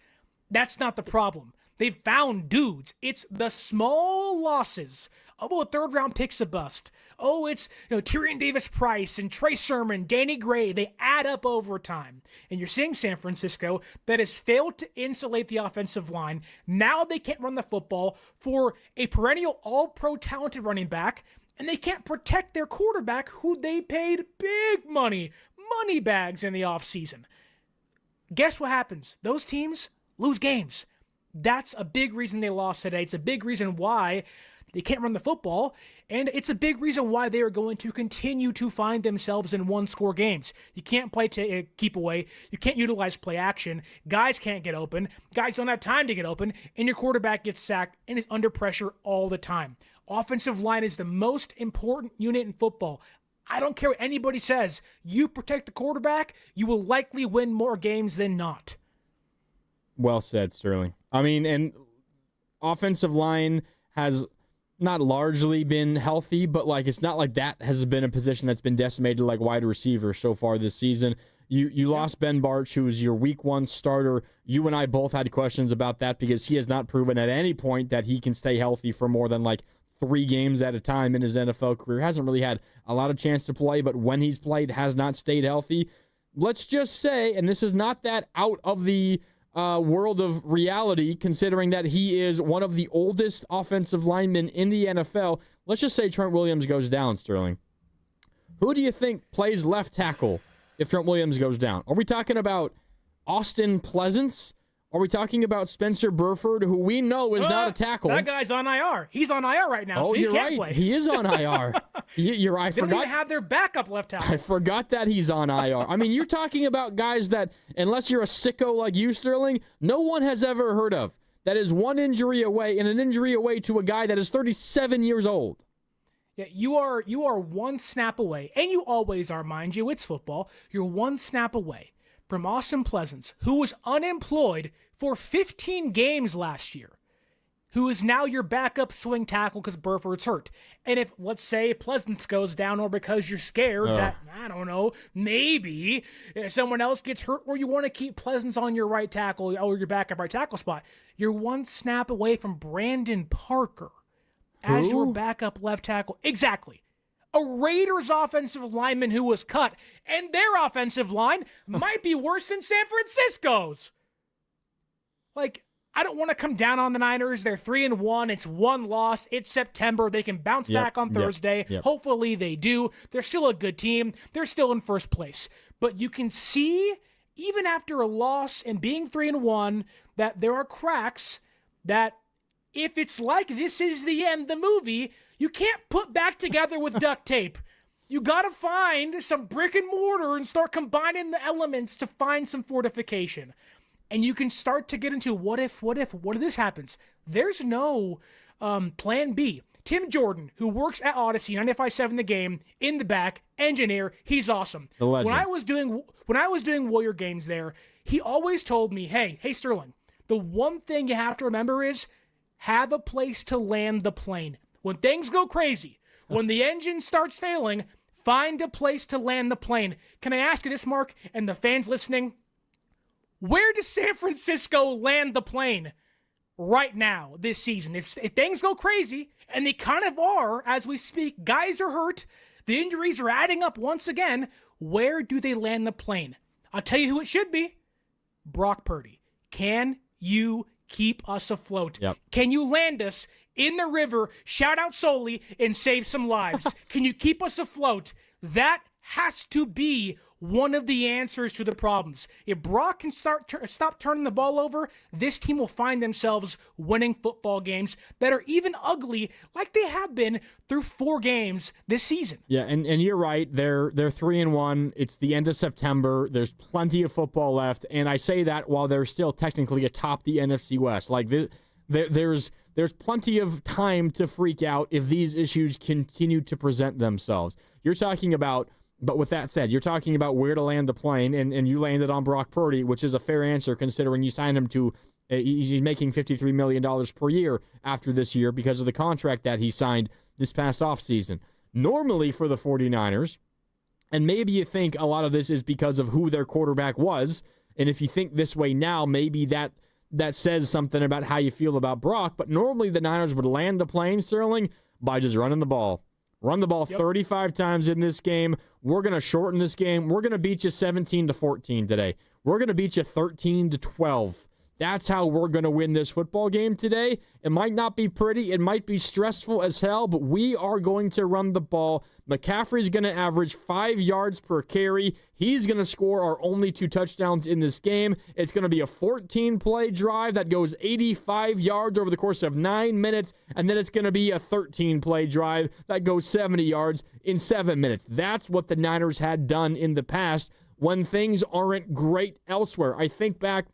That's not the problem. They've found dudes. It's the small losses. Oh, a 3rd-round pick's a bust. Oh, it's Tyrion Davis-Price and Trey Sermon, Danny Gray. They add up over time. And you're seeing San Francisco that has failed to insulate the offensive line. Now they can't run the football for a perennial all-pro talented running back, and they can't protect their quarterback who they paid big money bags in the offseason. Guess what happens? Those teams lose games. That's a big reason they lost today. It's a big reason why They can't run the football, and it's a big reason why they are going to continue to find themselves in one-score games. You can't play keep away. You can't utilize play action. Guys can't get open. Guys don't have time to get open, and your quarterback gets sacked and is under pressure all the time. Offensive line is the most important unit in football. I don't care what anybody says. You protect the quarterback, you will likely win more games than not. Well said, Sterling. I mean, and offensive line has not largely been healthy, but like it's not like that has been a position that's been decimated like wide receiver so far this season. You lost Ben Bartch, who was your week 1 starter. You and I both had questions about that because he has not proven at any point that he can stay healthy for more than like 3 games at a time in his NFL career. Hasn't really had a lot of chance to play, but when he's played, has not stayed healthy. Let's just say, and this is not that out of the world of reality, considering that he is one of the oldest offensive linemen in the NFL. Let's just say Trent Williams goes down, Sterling. Who do you think plays left tackle if Trent Williams goes down? Are we talking about Austin Pleasance? Are we talking about Spencer Burford, who we know is not a tackle? That guy's on IR. He's on IR right now, so he can't play. He is on IR. I They forgot. don't even have their backup left tackle. I forgot that he's on IR. I mean, you're talking about guys that, unless you're a sicko like you, Sterling, no one has ever heard of. That is one injury away, and an injury away to a guy that is 37 years old. Yeah, you are one snap away, and you always are, mind you. It's football. You're one snap away from Austin Pleasance, who was unemployed for 15 games last year, who is now your backup swing tackle because Burford's hurt. And if, let's say, Pleasance goes down, or because you're scared that, I don't know, maybe someone else gets hurt, or you want to keep Pleasance on your right tackle or your backup right tackle spot, you're one snap away from Brandon Parker as your backup left tackle. Exactly. A Raiders offensive lineman who was cut, and their offensive line might be worse than San Francisco's. Like, I don't want to come down on the Niners. They're 3-1. It's 1 loss. It's September. They can bounce back on Thursday. Hopefully they do. They're still a good team. They're still in first place. But you can see, even after a loss and being 3-1, that there are cracks that if it's like This Is the End, the movie, you can't put back together with duct tape. You got to find some brick and mortar and start combining the elements to find some fortification. And you can start to get into what if this happens? There's no plan B. Tim Jordan, who works at Odyssey, 95.7 The Game, in the back, engineer, he's awesome. The legend. When I was doing Warrior games there, he always told me, hey Sterling, the one thing you have to remember is have a place to land the plane. When things go crazy, when the engine starts failing, find a place to land the plane. Can I ask you this, Mark, and the fans listening? Where does San Francisco land the plane right now this season? If things go crazy, and they kind of are as we speak, guys are hurt, the injuries are adding up once again, where do they land the plane? I'll tell you who it should be. Brock Purdy. Can you keep us afloat? Yep. Can you land us in the river, shout out Soli, and save some lives? Can you keep us afloat? That has to be one of the answers to the problems. If Brock can stop turning the ball over, this team will find themselves winning football games that are even ugly like they have been through 4 games this season. Yeah, and you're right. They're 3-1. It's the end of September. There's plenty of football left, and I say that while they're still technically atop the NFC West. Like there's plenty of time to freak out if these issues continue to present themselves. You're talking about, but with that said, you're talking about where to land the plane, and you landed on Brock Purdy, which is a fair answer considering you signed him to, he's making $53 million per year after this year because of the contract that he signed this past offseason. Normally for the 49ers, and maybe you think a lot of this is because of who their quarterback was, and if you think this way now, maybe that says something about how you feel about Brock, but normally the Niners would land the plane, Sterling, by just running the ball. Run the ball 35 times in this game. We're going to shorten this game. We're going to beat you 17-14 today. We're going to beat you 13-12 That's how we're going to win this football game today. It might not be pretty. It might be stressful as hell, but we are going to run the ball. McCaffrey's going to average 5 yards per carry. He's going to score our only 2 touchdowns in this game. It's going to be a 14-play drive that goes 85 yards over the course of 9 minutes, and then it's going to be a 13-play drive that goes 70 yards in 7 minutes. That's what the Niners had done in the past when things aren't great elsewhere. I think back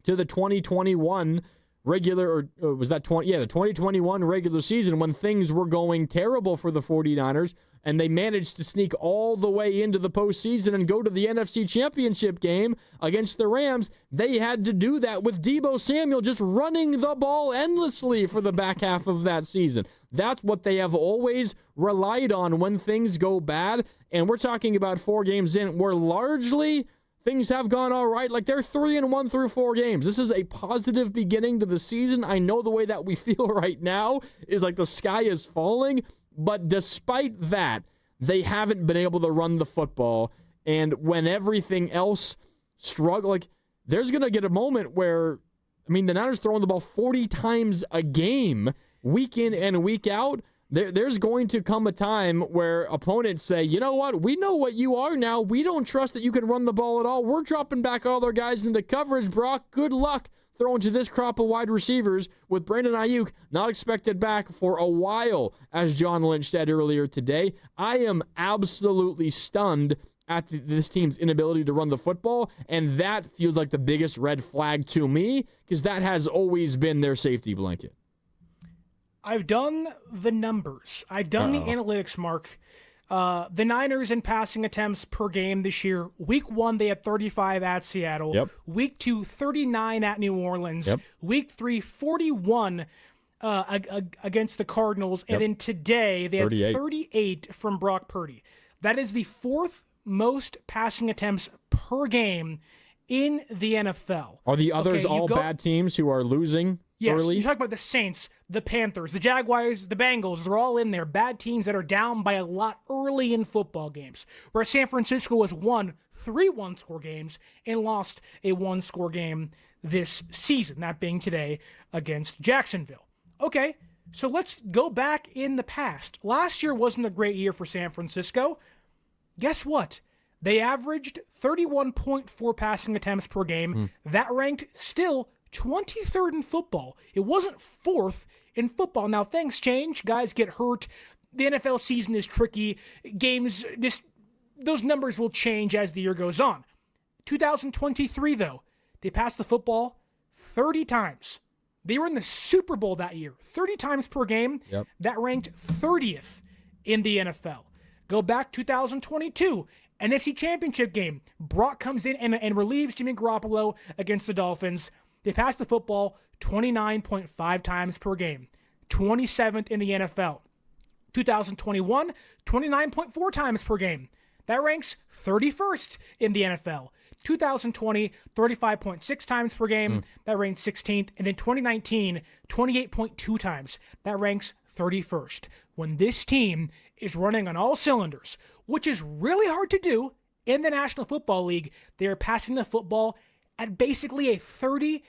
to the 2021 regular, or was that 20? Yeah, the 2021 regular season when things were going terrible for the 49ers, and they managed to sneak all the way into the postseason and go to the NFC Championship game against the Rams. They had to do that with Deebo Samuel just running the ball endlessly for the back half of that season. That's what they have always relied on when things go bad, and we're talking about 4 games in where largely things have gone all right. Like, they're 3-1 through 4 games. This is a positive beginning to the season. I know the way that we feel right now is like the sky is falling, but despite that, they haven't been able to run the football. And when everything else struggles, like, there's going to get a moment where, I mean, the Niners throwing the ball 40 times a game, week in and week out. There's going to come a time where opponents say, you know what, we know what you are now. We don't trust that you can run the ball at all. We're dropping back all their guys into coverage, Brock. Good luck throwing to this crop of wide receivers with Brandon Ayuk not expected back for a while, as John Lynch said earlier today. I am absolutely stunned at this team's inability to run the football, and that feels like the biggest red flag to me because that has always been their safety blanket. I've done the numbers. I've done the analytics, Mark. The Niners in passing attempts per game this year. Week 1, they had 35 at Seattle. Yep. Week 2, 39 at New Orleans. Yep. Week 3, 41 against the Cardinals. Yep. And then today, they had 38 from Brock Purdy. That is the 4th most passing attempts per game in the NFL. Are the others all bad teams who are losing early? You talk about the Saints, the Panthers, the Jaguars, the Bengals. They're all in there. Bad teams that are down by a lot early in football games. Whereas San Francisco has won 3 one-score games and lost a one-score game this season, that being today against Jacksonville. Okay, so let's go back in the past. Last year wasn't a great year for San Francisco. Guess what? They averaged 31.4 passing attempts per game. That ranked still 23rd in football. It wasn't 4th in football. Now, things change. Guys get hurt. The NFL season is tricky. Games, those numbers will change as the year goes on. 2023, though, they passed the football 30 times. They were in the Super Bowl that year, 30 times per game. Yep. That ranked 30th in the NFL. Go back 2022, NFC Championship game. Brock comes in and relieves Jimmy Garoppolo against the Dolphins. They passed the football 29.5 times per game, 27th in the NFL. 2021, 29.4 times per game. That ranks 31st in the NFL. 2020, 35.6 times per game. That ranks 16th. And then 2019, 28.2 times. That ranks 31st. When this team is running on all cylinders, which is really hard to do in the National Football League, they are passing the football at basically a 30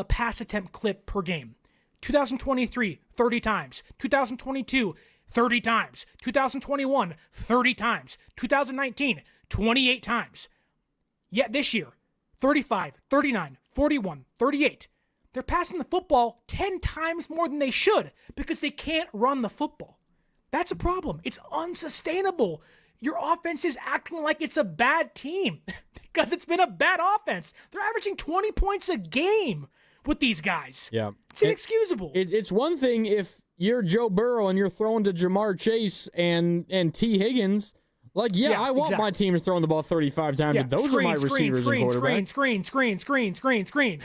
pass attempt clip per game. 2023, 30 times. 2022, 30 times. 2021, 30 times. 2019, 28 times. Yet this year, 35, 39, 41, 38. They're passing the football 10 times more than they should because they can't run the football. That's a problem. It's unsustainable. Your offense is acting like it's a bad team because it's been a bad offense. They're averaging 20 points a game with these guys. Yeah. It's inexcusable. It's one thing if you're Joe Burrow and you're throwing to Jamar Chase and T. Higgins. Like, I want my teams throwing the ball 35 times. Yeah. Those are my receivers and quarterbacks. Screen.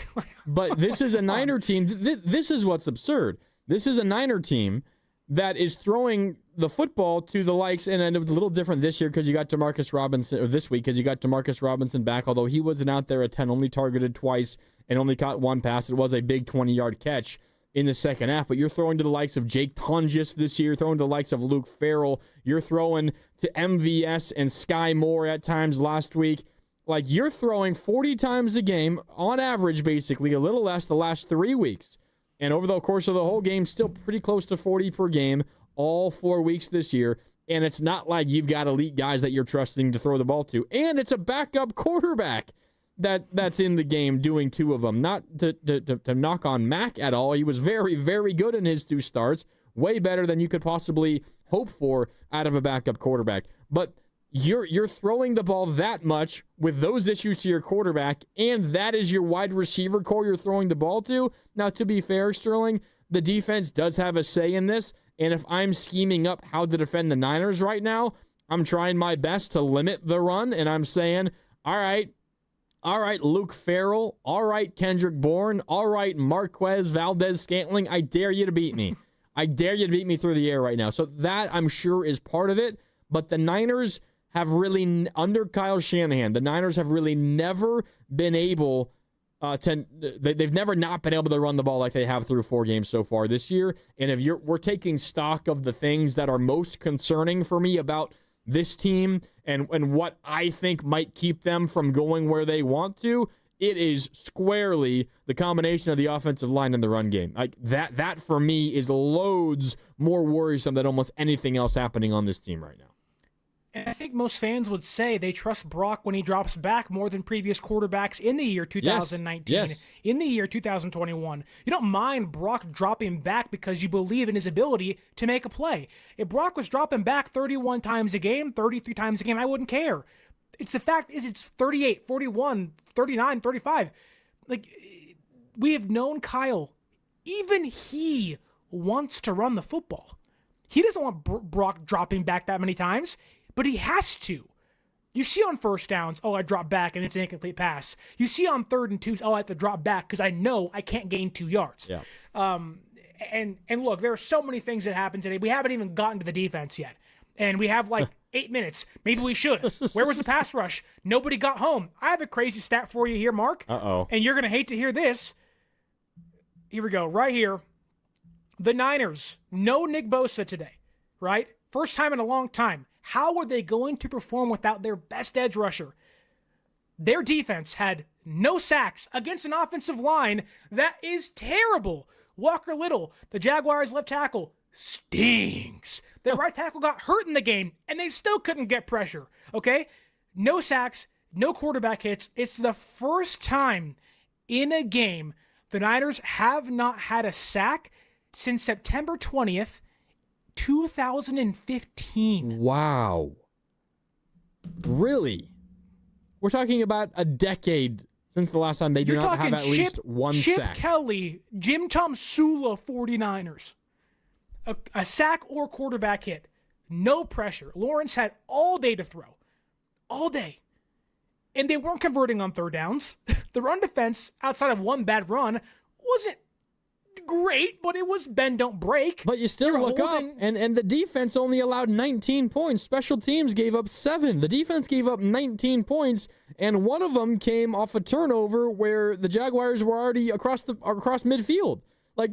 But this is a Niner team. This is what's absurd. This is a Niner team that is throwing the football to the likes, and it was a little different this year because you got Demarcus Robinson, or this week because you got Demarcus Robinson back, although he wasn't out there at 10, only targeted twice and only caught 1 pass. It was a big 20-yard catch in the second half, but you're throwing to the likes of Jake Tungis this year, throwing to the likes of Luke Farrell, you're throwing to MVS and Sky Moore at times last week. Like, you're throwing 40 times a game, on average, basically, a little less the last 3 weeks. And over the course of the whole game, still pretty close to 40 per game, all 4 weeks this year. And it's not like you've got elite guys that you're trusting to throw the ball to. And it's a backup quarterback that's in the game doing 2 of them. Not to knock on Mac at all. He was very, very good in his 2 starts. Way better than you could possibly hope for out of a backup quarterback. But you're throwing the ball that much with those issues to your quarterback, and that is your wide receiver core you're throwing the ball to. Now, to be fair, Sterling, the defense does have a say in this, and if I'm scheming up how to defend the Niners right now, I'm trying my best to limit the run, and I'm saying, all right, Luke Farrell, all right, Kendrick Bourne, all right, Marquez Valdez-Scantling, I dare you to beat me. I dare you to beat me through the air right now. So that, I'm sure, is part of it, but the Niners have really, under Kyle Shanahan, the Niners have really never been able they've never not been able to run the ball like they have through 4 games so far this year. And if we're taking stock of the things that are most concerning for me about this team and what I think might keep them from going where they want to, it is squarely the combination of the offensive line and the run game. Like that for me is loads more worrisome than almost anything else happening on this team right now. And I think most fans would say they trust Brock when he drops back more than previous quarterbacks in the year 2019, yes. In the year 2021. You don't mind Brock dropping back because you believe in his ability to make a play. If Brock was dropping back 31 times a game, 33 times a game, I wouldn't care. It's the fact is it's 38, 41, 39, 35. Like, we have known Kyle. Even he wants to run the football. He doesn't want Brock dropping back that many times. But he has to. You see on first downs, I drop back and it's an incomplete pass. You see on 3rd and 2s, I have to drop back because I know I can't gain 2 yards. Yeah. And look, there are so many things that happened today. We haven't even gotten to the defense yet. And we have 8 minutes. Maybe we should. Where was the pass rush? Nobody got home. I have a crazy stat for you here, Mark. Uh-oh. And you're going to hate to hear this. Here we go, right here. The Niners, no Nick Bosa today, right? First time in a long time. How are they going to perform without their best edge rusher? Their defense had no sacks against an offensive line that is terrible. Walker Little, the Jaguars' left tackle, stinks. Their right tackle got hurt in the game, and they still couldn't get pressure, okay? No sacks, no quarterback hits. It's the first time in a game the Niners have not had a sack since September 20th, 2015. Wow. Really? We're talking about a decade since the last time they did not have at least one sack. Chip Kelly, Jim Tom Sula 49ers. A sack or quarterback hit. No pressure. Lawrence had all day to throw. All day. And they weren't converting on 3rd downs. The run defense, outside of one bad run, wasn't great, but it was bend, don't break. But you still look up, and the defense only allowed 19 points. Special teams gave up 7. The defense gave up 19 points, and one of them came off a turnover where the Jaguars were already across midfield. Like,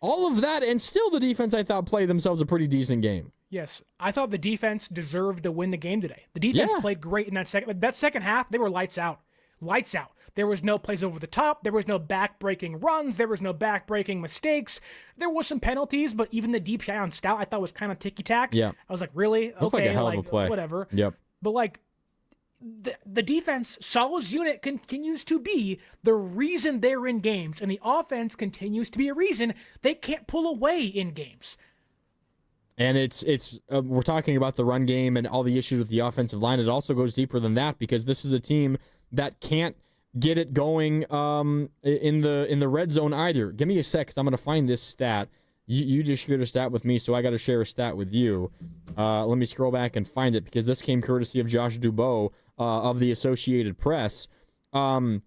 all of that, and still the defense, I thought, played themselves a pretty decent game. Yes, I thought the defense deserved to win the game today. The defense played great in that second half. They were lights out. Lights out. There was no plays over the top. There was no back-breaking runs. There was no back-breaking mistakes. There was some penalties, but even the deep shot on Stout I thought was kind of ticky-tack. Yeah. I was like, really? Looked like a hell of a play. Whatever. Yep. But the defense, Salah's unit continues to be the reason they're in games, and the offense continues to be a reason they can't pull away in games. And we're talking about the run game and all the issues with the offensive line. It also goes deeper than that because this is a team that can't get it going in the red zone either. Give me a sec because I'm going to find this stat. You just shared a stat with me, so I got to share a stat with you. Let me scroll back and find it because this came courtesy of Josh Dubow of the Associated Press. The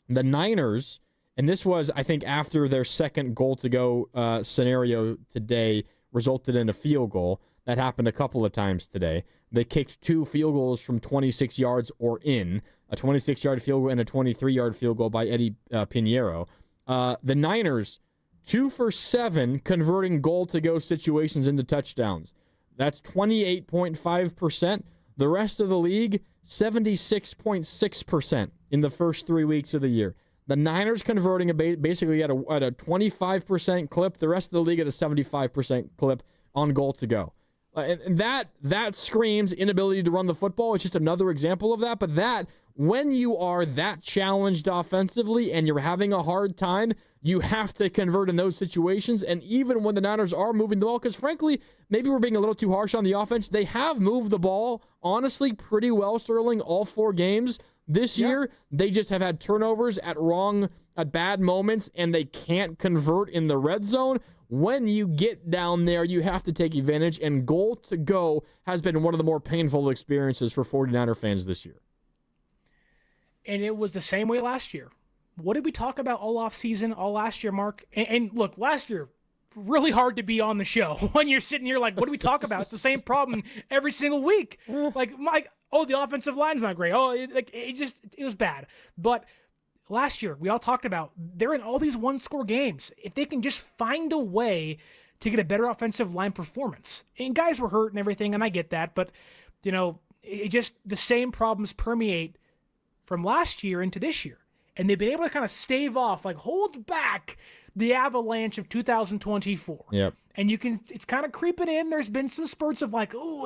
Niners, and this was, I think, after their second goal-to-go scenario today resulted in a field goal. That happened a couple of times today. They kicked 2 field goals from 26 yards or in, a 26-yard field goal and a 23-yard field goal by Eddie Pinheiro. The Niners, 2 for 7 converting goal-to-go situations into touchdowns. That's 28.5%. The rest of the league, 76.6% in the first 3 weeks of the year. The Niners converting basically at a 25% clip. The rest of the league at a 75% clip on goal to go. And that screams inability to run the football. It's just another example of that. But that, when you are that challenged offensively and you're having a hard time, you have to convert in those situations. And even when the Niners are moving the ball, because frankly, maybe we're being a little too harsh on the offense, they have moved the ball, honestly, pretty well, Sterling, all 4 games. This year, they just have had turnovers at bad moments, and they can't convert in the red zone. When you get down there, you have to take advantage, and goal to go has been one of the more painful experiences for 49er fans this year. And it was the same way last year. What did we talk about all offseason, all last year, Mark? And look, last year, really hard to be on the show when you're sitting here like, what do we talk about? It's the same problem every single week. Like, Mike, the offensive line's not great. It was bad. But last year, we all talked about they're in all these one-score games. If they can just find a way to get a better offensive line performance. And guys were hurt and everything, and I get that. But, the same problems permeate from last year into this year. And they've been able to kind of stave off, hold back the avalanche of 2024. Yep. And it's kind of creeping in. There's been some spurts of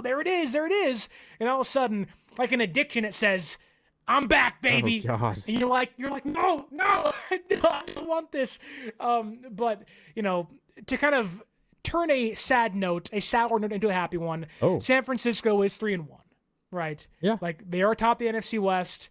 there it is. And all of a sudden, like an addiction, it says, I'm back, baby. Oh, God. And you're like, no, I don't want this. But, to kind of turn a sour note into a happy one, San Francisco is 3-1, right? Yeah. They are atop the NFC West.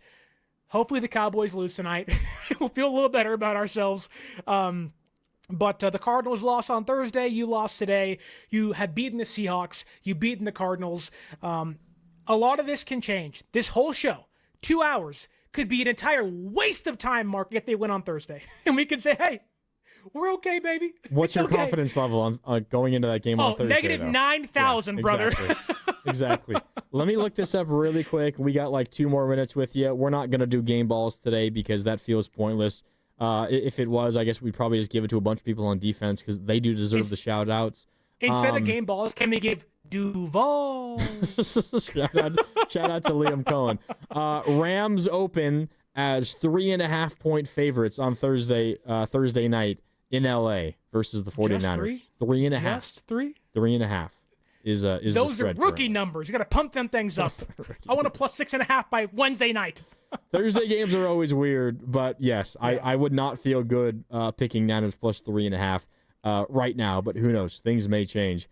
Hopefully the Cowboys lose tonight. We'll feel a little better about ourselves. But the Cardinals lost on Thursday. You lost today. You have beaten the Seahawks. You've beaten the Cardinals. A lot of this can change. This whole show, 2 hours, could be an entire waste of time, Mark, if they win on Thursday. And we can say, hey, we're okay, baby. What's your confidence level on going into that game on Thursday? Negative 9,000, brother. Exactly. Let me look this up really quick. We got 2 more minutes with you. We're not going to do game balls today because that feels pointless. If it was, I guess we'd probably just give it to a bunch of people on defense because they do deserve the shout-outs. Instead of game balls, can we give Duval? Shout out to Liam Cohen. Rams open as 3.5-point favorites on Thursday night in LA versus the 49ers. Just 3? 3.5. Just 3? 3.5 is Those the are spread rookie currently. Numbers. You got to pump them things up. I want a plus 6.5 by Wednesday night. Thursday games are always weird, but yes, yeah. I would not feel good picking Niners plus 3.5 right now, but who knows? Things may change.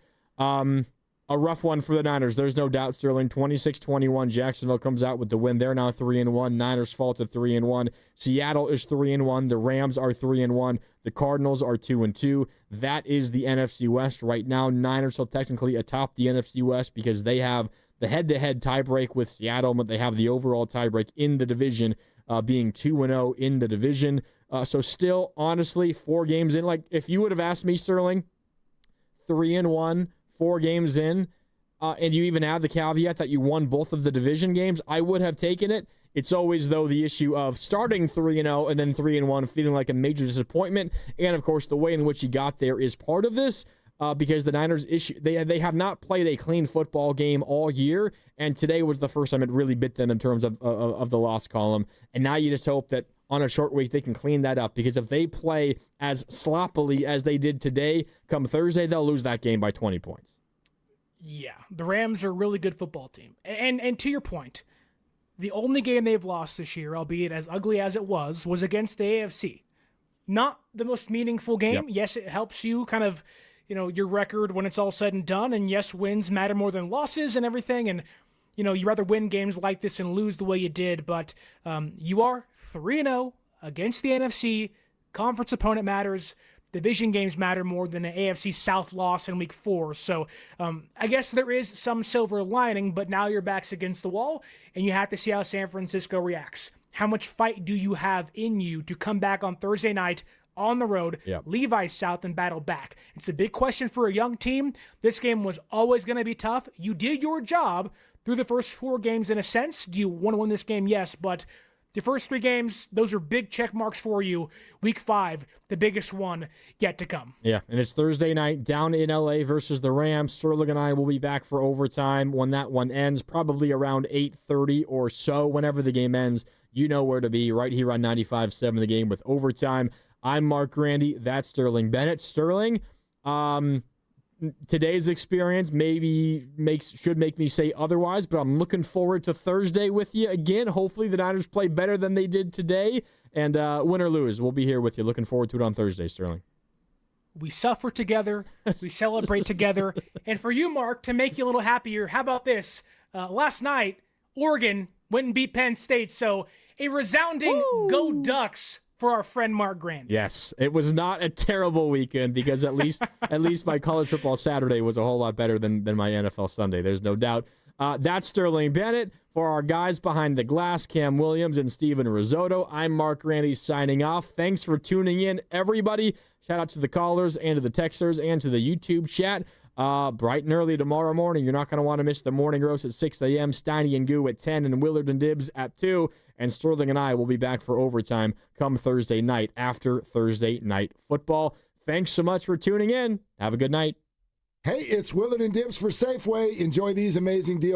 A rough one for the Niners. There's no doubt, Sterling. 26-21. Jacksonville comes out with the win. They're now 3-1. Niners fall to 3-1. Seattle is 3-1. The Rams are 3-1. The Cardinals are 2-2. That is the NFC West right now. Niners are technically atop the NFC West because they have the head-to-head tiebreak with Seattle, but they have the overall tiebreak in the division, being 2-0 in the division. So still, honestly, 4 games in. If you would have asked me, Sterling, 3-1, 4 games in, and you even have the caveat that you won both of the division games, I would have taken it. It's always, though, the issue of starting 3-0 and then 3-1, feeling like a major disappointment. And, of course, the way in which he got there is part of this because the Niners they have not played a clean football game all year, and today was the first time it really bit them in terms of the loss column. And now you just hope that on a short week they can clean that up, because if they play as sloppily as they did today, come Thursday, they'll lose that game by 20 points. Yeah, the Rams are a really good football team. And to your point, the only game they've lost this year, albeit as ugly as it was against the AFC. Not the most meaningful game. Yep. Yes, it helps you kind of, your record when it's all said and done. And yes, wins matter more than losses and everything. And, you rather win games like this and lose the way you did. But you are 3-0 against the NFC. Conference opponent matters. Division games matter more than an AFC South loss in Week 4. So I guess there is some silver lining, but now your back's against the wall, and you have to see how San Francisco reacts. How much fight do you have in you to come back on Thursday night on the road, Levi South, and battle back? It's a big question for a young team. This game was always going to be tough. You did your job through the first 4 games in a sense. Do you want to win this game? Yes, but The first 3 games, those are big check marks for you. Week 5, the biggest one yet to come. Yeah, and it's Thursday night down in L.A. versus the Rams. Sterling and I will be back for overtime when that one ends, probably around 8:30 or so. Whenever the game ends, you know where to be, right here on 95.7 The Game with overtime. I'm Mark Grandy. That's Sterling Bennett. Sterling, today's experience should make me say otherwise, but I'm looking forward to Thursday with you again. Hopefully the Niners play better than they did today, and win or lose, we'll be here with you. Looking forward to it on Thursday, Sterling. We suffer together. We celebrate together. And for you, Mark, to make you a little happier, how about this? Last night, Oregon went and beat Penn State, so a resounding Go Ducks for our friend Mark Grant. Yes, it was not a terrible weekend because at least my college football Saturday was a whole lot better than my NFL Sunday. There's no doubt. That's Sterling Bennett. For our guys behind the glass, Cam Williams and Steven Risotto, I'm Mark Grandy signing off. Thanks for tuning in, everybody. Shout out to the callers and to the texters and to the YouTube chat. Bright and early tomorrow morning. You're not going to want to miss the morning roast at 6 a.m. Steiny and Guru at 10 and Willard and Dibs at 2. And Sterling and I will be back for overtime come Thursday night after Thursday night football. Thanks so much for tuning in. Have a good night. Hey, it's Willard and Dibs for Safeway. Enjoy these amazing deals.